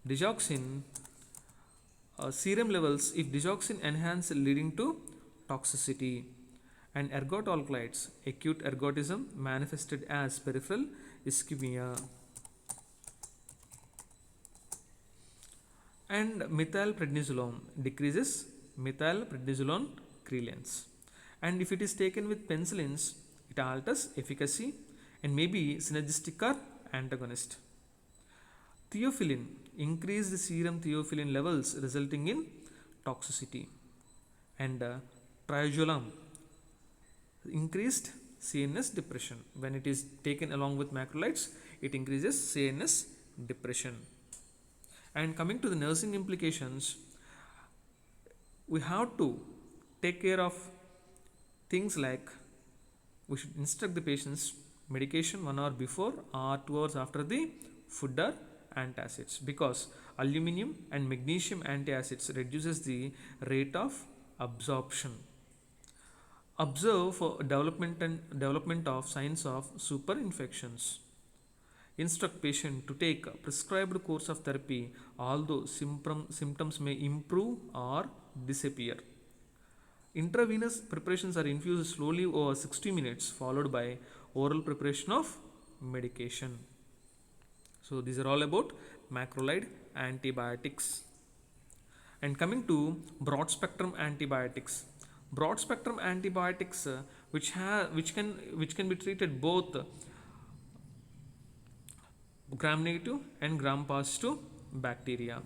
Digoxin, serum levels if digoxin enhanced leading to toxicity. And ergot-alkalides, acute ergotism manifested as peripheral ischemia. And methylprednisolone decreases methylprednisolone clearance. And if it is taken with penicillins, it alters efficacy and may be synergistic or antagonist. Theophylline, increased serum theophylline levels resulting in toxicity. And triazolam, increased CNS depression. When it is taken along with macrolides, it increases CNS depression. And coming to the nursing implications, we have to take care of things like we should instruct the patients medication 1 hour before or 2 hours after the food or antacids, because aluminum and magnesium antacids reduces the rate of absorption. Observe for development of signs of superinfections. instruct patient to take a prescribed course of therapy, although symptoms may improve or disappear. Intravenous preparations are infused slowly over 60 minutes, followed by oral preparation of medication. So these are all about macrolide antibiotics. And coming to broad spectrum antibiotics. Broad spectrum antibiotics which can be treated both gram negative and gram positive bacteria.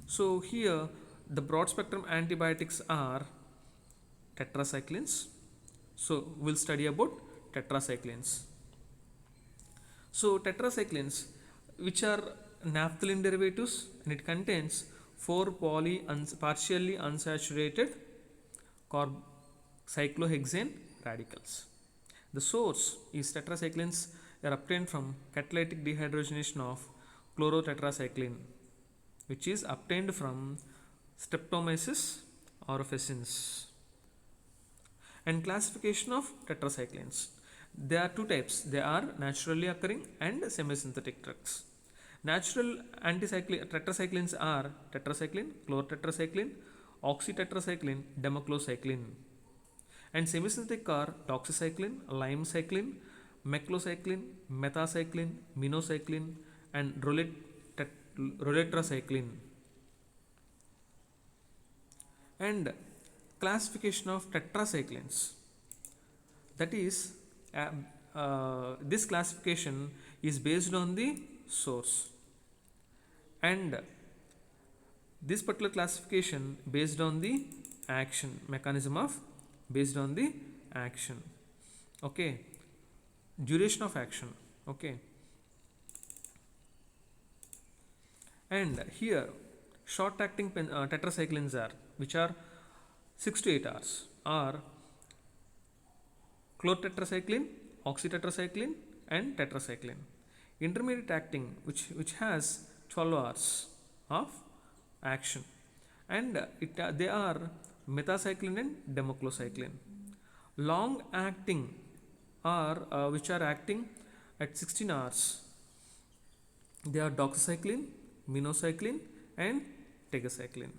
So here the broad spectrum antibiotics are tetracyclines. So we'll study about tetracyclines. So tetracyclines, which are naphthalene derivatives, and it contains 4 partially unsaturated cyclohexane radicals. The source is tetracyclines are obtained from catalytic dehydrogenation of chlorotetracycline, which is obtained from Streptomyces oropharyngeans. And classification of tetracyclines. There are two types. They are naturally occurring and semi-synthetic drugs. Natural tetracyclines are tetracycline, chlorotetracycline, oxytetracycline, democlocycline. And semi-synthetic are doxycycline, limecycline, meclocycline, metacycline, minocycline, and roletracycline. And classification of tetracyclines, that is this classification is based on the source, and this particular classification based on the action mechanism of based on the action. Okay, duration of action. Okay, and here short acting tetracyclines are, which are 6 to 8 hours, are chlorotetracycline, oxytetracycline, and tetracycline. Intermediate acting, which has 12 hours of action, and they are metacycline and democlocycline. Long acting are which are acting at 16 hours. They are doxycycline, minocycline, and tegacycline.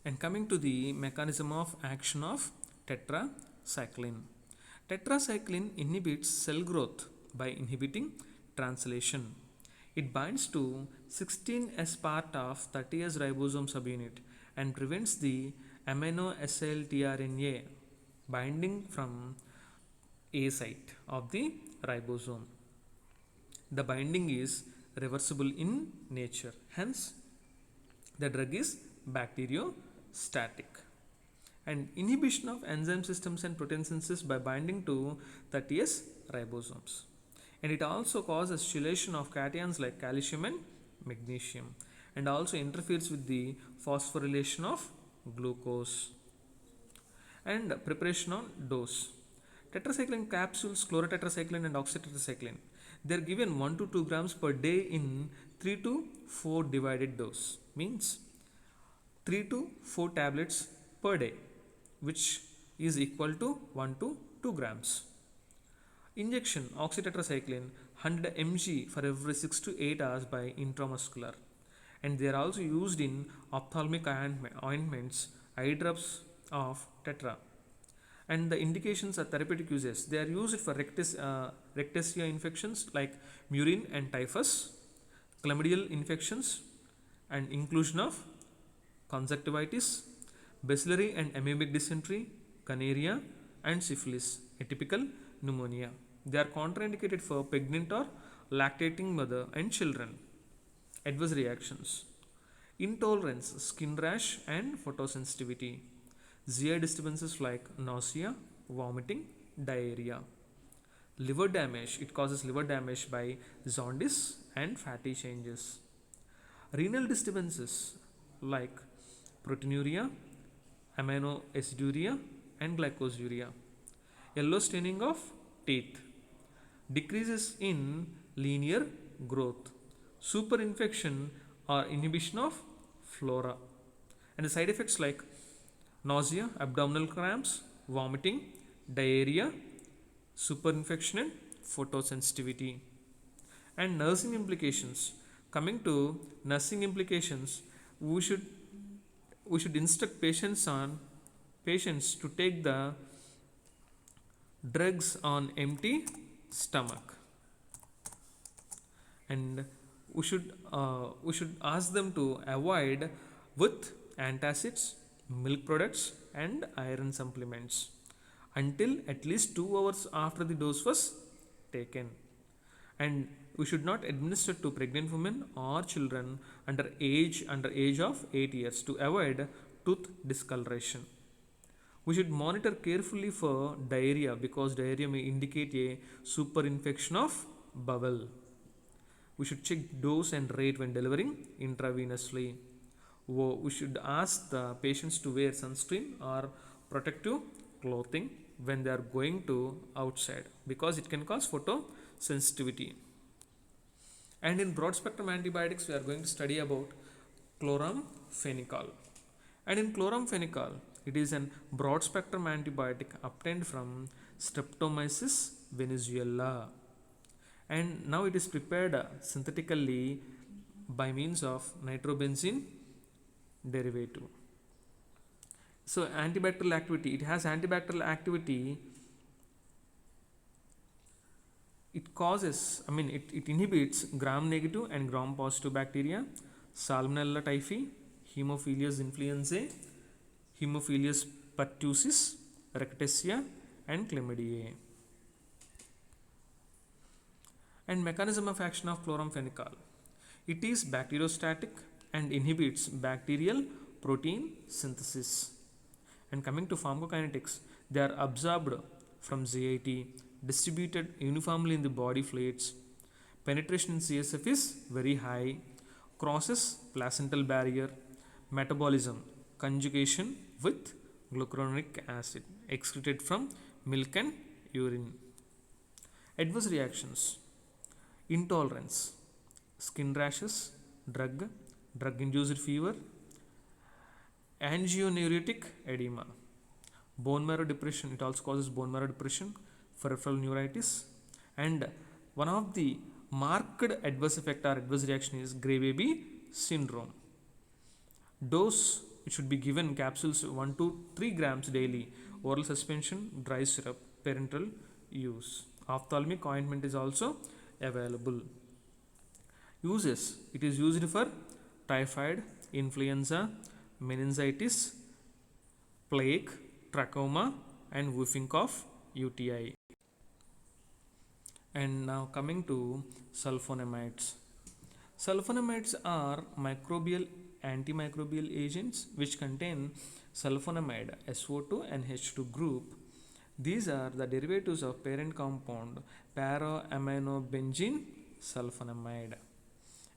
And coming to the mechanism of action of tetracycline. Tetracycline inhibits cell growth by inhibiting translation. It binds to 16S part of 30S ribosome subunit and prevents the amino acyl tRNA binding from A site of the ribosome. The binding is reversible in nature, hence the drug is bacteriostatic. And inhibition of enzyme systems and protein synthesis by binding to 30S ribosomes. And it also causes chelation of cations like calcium and magnesium, and also interferes with the phosphorylation of glucose. And preparation on dose. Tetracycline capsules, chlorotetracycline and oxytetracycline, they are given 1 to 2 grams per day in 3 to 4 divided dose, means 3 to 4 tablets per day, which is equal to 1 to 2 grams. Injection oxytetracycline 100 mg for every 6 to 8 hours by intramuscular, and they are also used in ophthalmic ointments, eye drops of tetra. And the indications are therapeutic uses. They are used for rickettsia infections like murine and typhus, chlamydial infections, and inclusion of conjunctivitis, bacillary and amoebic dysentery, gonorrhea, and syphilis, atypical pneumonia. They are contraindicated for pregnant or lactating mother and children. Adverse reactions: intolerance, skin rash, and photosensitivity. GI disturbances like nausea, vomiting, diarrhea. Liver damage, it causes liver damage by jaundice and fatty changes. Renal disturbances like proteinuria, aminoaciduria, and glycosuria. Yellow staining of teeth. Decreases in linear growth. Superinfection or inhibition of flora. And the side effects like nausea, abdominal cramps, vomiting, diarrhea, superinfection and photosensitivity. And nursing implications. Coming to nursing implications, we should instruct patients to take the drugs on empty stomach, and we should ask them to avoid with antacids, milk products, and iron supplements until at least 2 hours after the dose was taken. And we should not administer to pregnant women or children under age of 8 years to avoid tooth discoloration. We should monitor carefully for diarrhea because diarrhea may indicate a superinfection of bowel. We should check dose and rate when delivering intravenously. We should ask the patients to wear sunscreen or protective clothing when they are going to outside because it can cause photosensitivity. And in broad spectrum antibiotics, we are going to study about chloramphenicol. And in chloramphenicol, it is an broad spectrum antibiotic obtained from Streptomyces venezuela, and now it is prepared synthetically by means of nitrobenzene derivative. So antibacterial activity, it has antibacterial activity. It inhibits gram-negative and gram-positive bacteria, Salmonella typhi, Haemophilus influenzae, Haemophilus pertussis, Rickettsia, and Chlamydia. And mechanism of action of chloramphenicol. It is bacteriostatic and inhibits bacterial protein synthesis. And coming to pharmacokinetics, they are absorbed from GIT, distributed uniformly in the body fluids. Penetration in CSF is very high, crosses placental barrier, metabolism, conjugation with glucuronic acid excreted from milk and urine. Adverse reactions: intolerance, skin rashes, drug-induced fever, angioneurotic edema, bone marrow depression. It also causes bone marrow depression, peripheral neuritis, and one of the marked adverse effect or adverse reaction is Gray baby syndrome. Dose: it should be given capsules 1 to 3 grams daily, oral suspension, dry syrup, parenteral use. Ophthalmic ointment is also available. Uses: it is used for typhoid, influenza, meningitis, plague, trachoma, and whooping cough, UTI. And now coming to sulfonamides. Sulfonamides are antimicrobial agents which contain sulfonamide SO2 and H2 group. These are the derivatives of parent compound para-aminobenzene sulfonamide.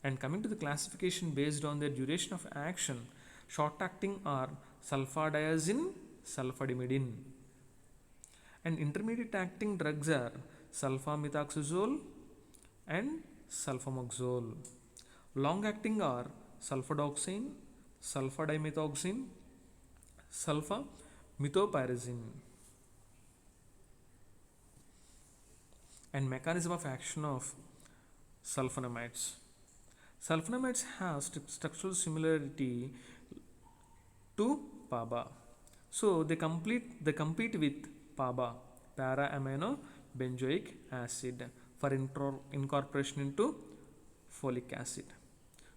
And coming to the classification based on their duration of action, short acting are sulfadiazine, sulfadimidine. And intermediate acting drugs are sulfamethoxazole and sulfamoxazole. Long acting are sulfadoxine, sulfadimethoxine, sulfamethopyrazine. And mechanism of action of sulfonamides. Sulfonamides have structural similarity to PABA. So they compete with PABA, para-aminobenzoic acid, for incorporation into folic acid.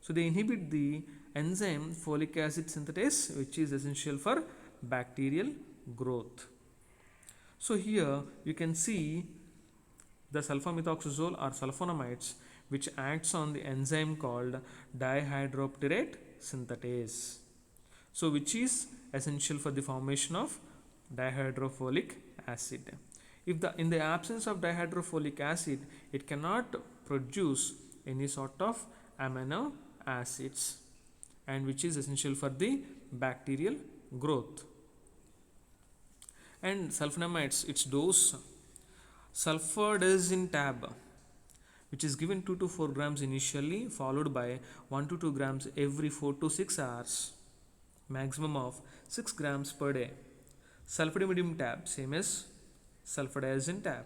So they inhibit the enzyme folic acid synthetase, which is essential for bacterial growth. So here you can see the sulfamethoxazole or sulfonamides, which acts on the enzyme called dihydropterate synthetase, so which is essential for the formation of dihydrofolic acid. In the absence of dihydrofolic acid, it cannot produce any sort of amino acids, and which is essential for the bacterial growth. And sulfonamides, its dose: sulfadiazine tab, which is given 2 to 4 grams initially, followed by 1 to 2 grams every 4 to 6 hours, maximum of 6 grams per day. Sulfadimidine tab, same as sulfadiazine tab,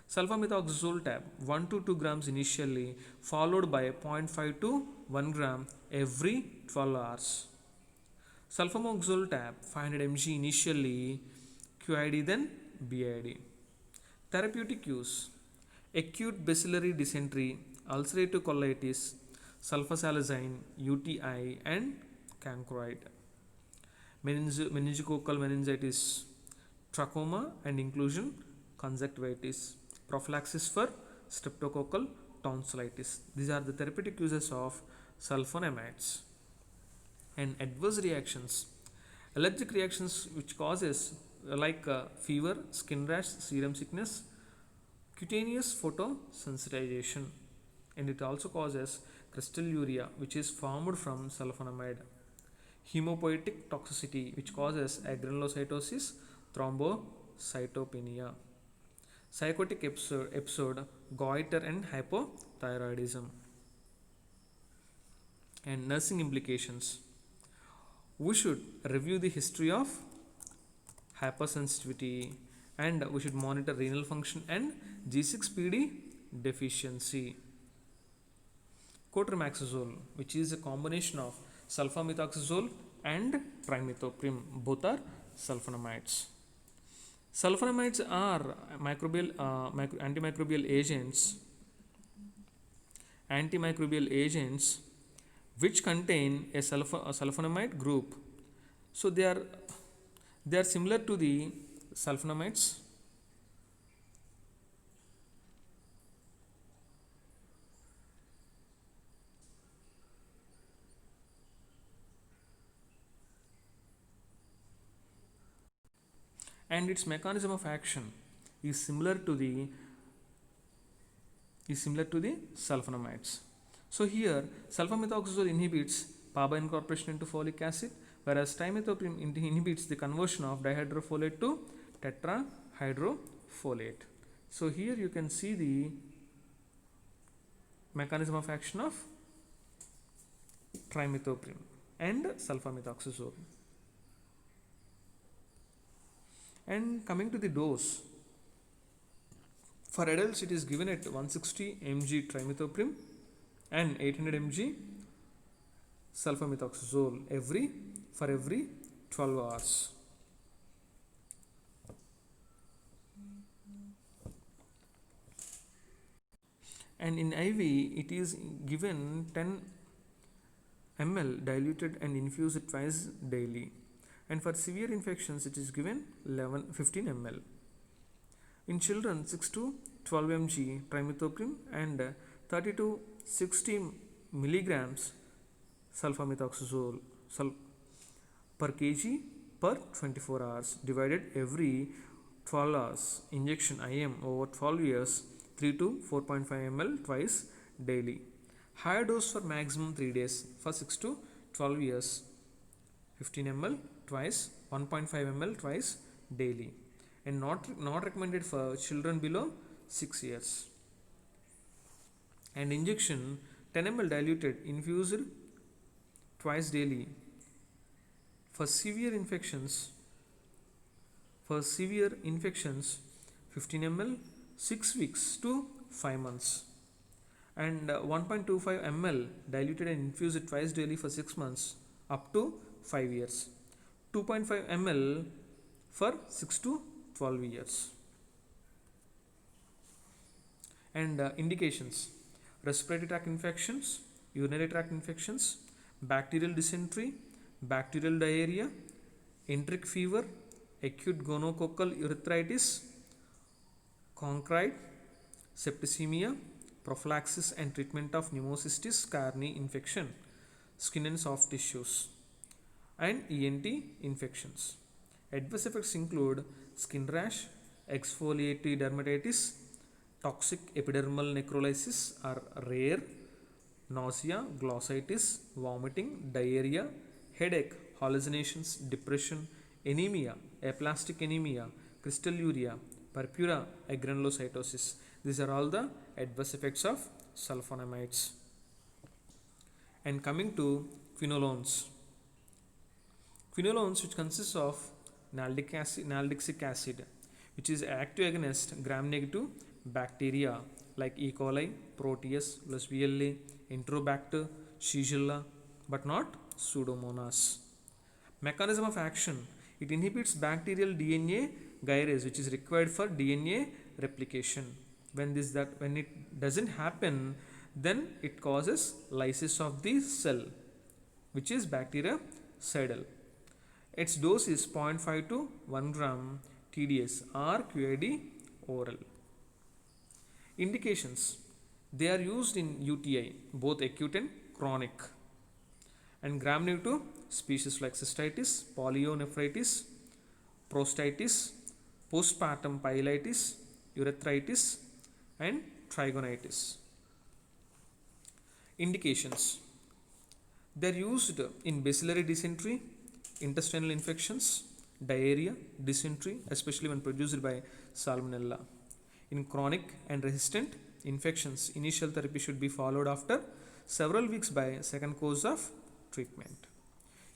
Sulfamethoxazole tab 1 to 2 grams initially, followed by 0.5 to 1 gram every 12 hours. Sulfamoxazole tab 500 mg initially, QID then BID. Therapeutic use: acute bacillary dysentery, ulcerative colitis, sulfasalazine, UTI, and cancroid. Meningococcal meningitis, trachoma and inclusion conjunctivitis, prophylaxis for streptococcal tonsillitis. These are the therapeutic uses of sulfonamides. And adverse reactions: allergic reactions which causes fever, skin rash, serum sickness, cutaneous photosensitization, and it also causes crystalluria which is formed from sulfonamide, hemopoietic toxicity which causes agranulocytosis, thrombocytopenia, psychotic episode goiter and hypothyroidism. And nursing implications: we should review the history of hypersensitivity, and we should monitor renal function and G6PD deficiency. Cotrimoxazole, which is a combination of sulfamethoxazole and trimethoprim, both are sulfonamides. Sulfonamides are antimicrobial agents which contain a sulfonamide group. So they are similar to the sulfonamides. And its mechanism of action is similar to the sulfonamides. So here sulfamethoxazole inhibits PABA incorporation into folic acid, whereas trimethoprim inhibits the conversion of dihydrofolate to tetrahydrofolate. So here you can see the mechanism of action of trimethoprim and sulfamethoxazole. And coming to the dose, for adults it is given at 160 mg trimethoprim and 800 mg sulfamethoxazole for every 12 hours. And in IV it is given 10 ml diluted and infused twice daily. And for severe infections it is given 15 ml. In children 6 to 12 mg trimethoprim and 30 to 60 milligrams sulfamethoxazole per kg per 24 hours, divided every 12 hours. Injection IM over 12 years, 3 to 4.5 ml twice daily. Higher dose for maximum 3 days for 6 to 12 years, 15 ml twice, 1.5 ml twice daily, and not recommended for children below 6 years. And injection 10 ml diluted infused twice daily for severe infections 15 ml 6 weeks to 5 months, and 1.25 ml diluted and infused twice daily for 6 months up to 5 years, 2.5 ml for 6 to 12 years. And indications: respiratory tract infections, urinary tract infections, bacterial dysentery, bacterial diarrhea, enteric fever, acute gonococcal urethritis, concrete, septicemia, prophylaxis and treatment of pneumocystis carinii infection, skin and soft tissues, and ENT infections. Adverse effects include skin rash, exfoliatory dermatitis, toxic epidermal necrolysis are rare, nausea, glossitis, vomiting, diarrhea, headache, hallucinations, depression, anemia, aplastic anemia, crystalluria, purpura, agranulocytosis. These are all the adverse effects of sulfonamides. And coming to quinolones. Quinolones, which consists of naldixic acid, which is active agonist gram negative bacteria like E. coli, Proteus, Lasviella, Enterobacter, Shigella, but not Pseudomonas. Mechanism of action: it inhibits bacterial DNA gyrase, which is required for DNA replication. When it doesn't happen, then it causes lysis of the cell, which is bactericidal. Its dose is 0.5 to 1 gram TDS or QID oral. Indications: they are used in UTI, both acute and chronic, and gram-negative species like cystitis, polyonephritis, prostatitis, postpartum pyelitis, urethritis, and trigonitis. Indications: they are used in bacillary dysentery, intestinal infections, diarrhea, dysentery, especially when produced by Salmonella. In chronic and resistant infections, initial therapy should be followed after several weeks by second course of treatment.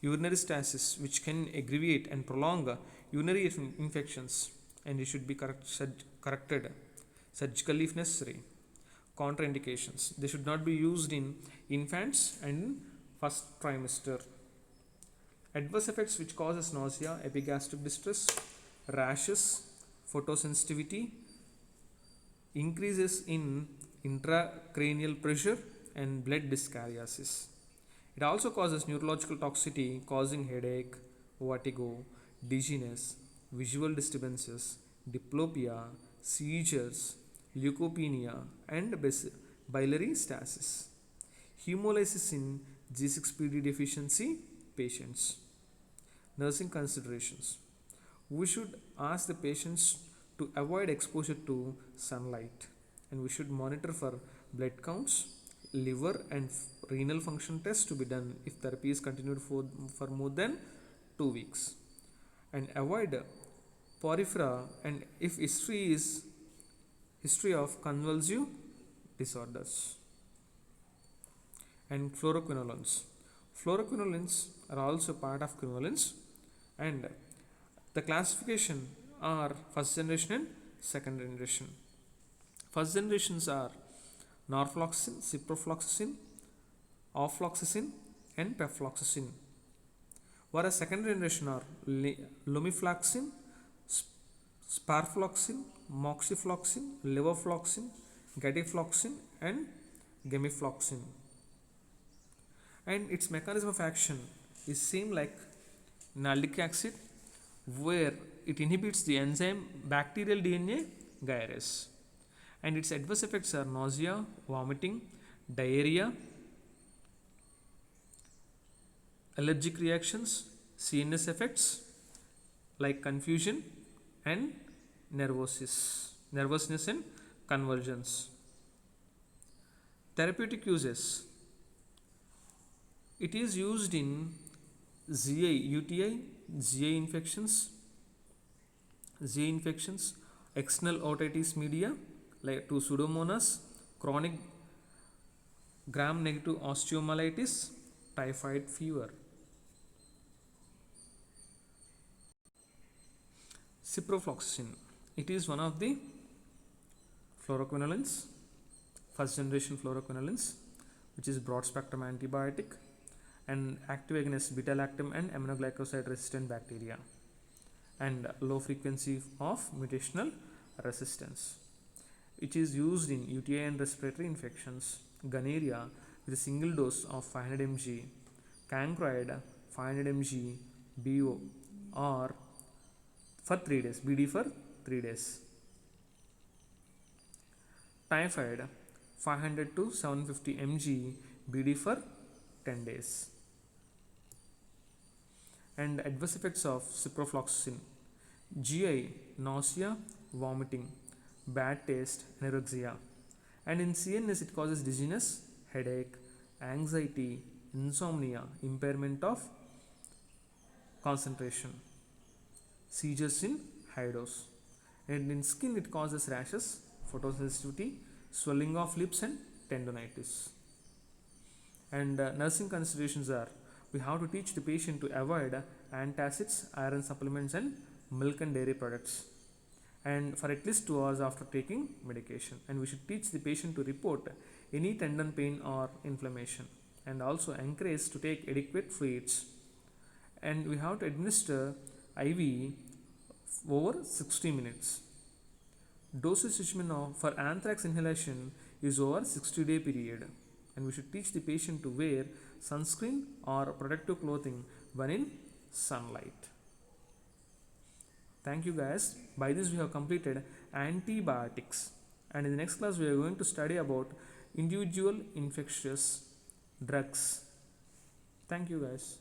Urinary stasis, which can aggravate and prolong urinary infections, and it should be corrected surgically if necessary. Contraindications: they should not be used in infants and in first trimester. Adverse effects which causes nausea, epigastric distress, rashes, photosensitivity, increases in intracranial pressure, and blood dyscariasis. It also causes neurological toxicity, causing headache, vertigo, dizziness, visual disturbances, diplopia, seizures, leukopenia, and biliary stasis. Hemolysis in G6PD deficiency patients. Nursing considerations: we should ask the patients to avoid exposure to sunlight, and we should monitor for blood counts, liver and renal function tests to be done if therapy is continued for more than 2 weeks, and avoid porphyria and if history of convulsive disorders. And fluoroquinolones. Fluoroquinolones are also part of quinolones, and the classification are first generation and second generation. First generations are norfloxacin, ciprofloxacin, ofloxacin, and pefloxacin, whereas second generation are lomifloxacin, sparfloxacin, moxifloxacin, levofloxacin, gedifloxacin, and gemifloxacin. And its mechanism of action is same like nalidic acid, where it inhibits the enzyme bacterial DNA gyrase, and its adverse effects are nausea, vomiting, diarrhea, allergic reactions, CNS effects like confusion and nervousness and convulsions. Therapeutic uses: it is used in GI, UTI, GI infections, external otitis media like to Pseudomonas, chronic gram-negative osteomyelitis, typhoid fever. Ciprofloxacin, it is one of the fluoroquinolones, first generation fluoroquinolones, which is broad spectrum antibiotic and active against beta-lactam and aminoglycoside resistant bacteria, and low frequency of mutational resistance. It is used in UTI and respiratory infections, gonorrhea with a single dose of 500 mg, chancroid 500 mg BO or for 3 days, BD for 3 days. Typhoid 500 to 750 mg BD for 10 days. And adverse effects of ciprofloxacin: GI, nausea, vomiting, bad taste, anorexia, and in CNS it causes dizziness, headache, anxiety, insomnia, impairment of concentration, seizures in high dose, and in skin it causes rashes, photosensitivity, swelling of lips, and tendonitis. And nursing considerations are: we have to teach the patient to avoid antacids, iron supplements, and milk and dairy products, and for at least 2 hours after taking medication. And we should teach the patient to report any tendon pain or inflammation, and also encourage to take adequate fluids. And we have to administer IV over 60 minutes. Dosage regimen for anthrax inhalation is over 60-day period, and we should teach the patient to wear sunscreen or protective clothing when in sunlight. Thank you guys. By this we have completed antibiotics, and in the next class we are going to study about individual infectious drugs. Thank you guys.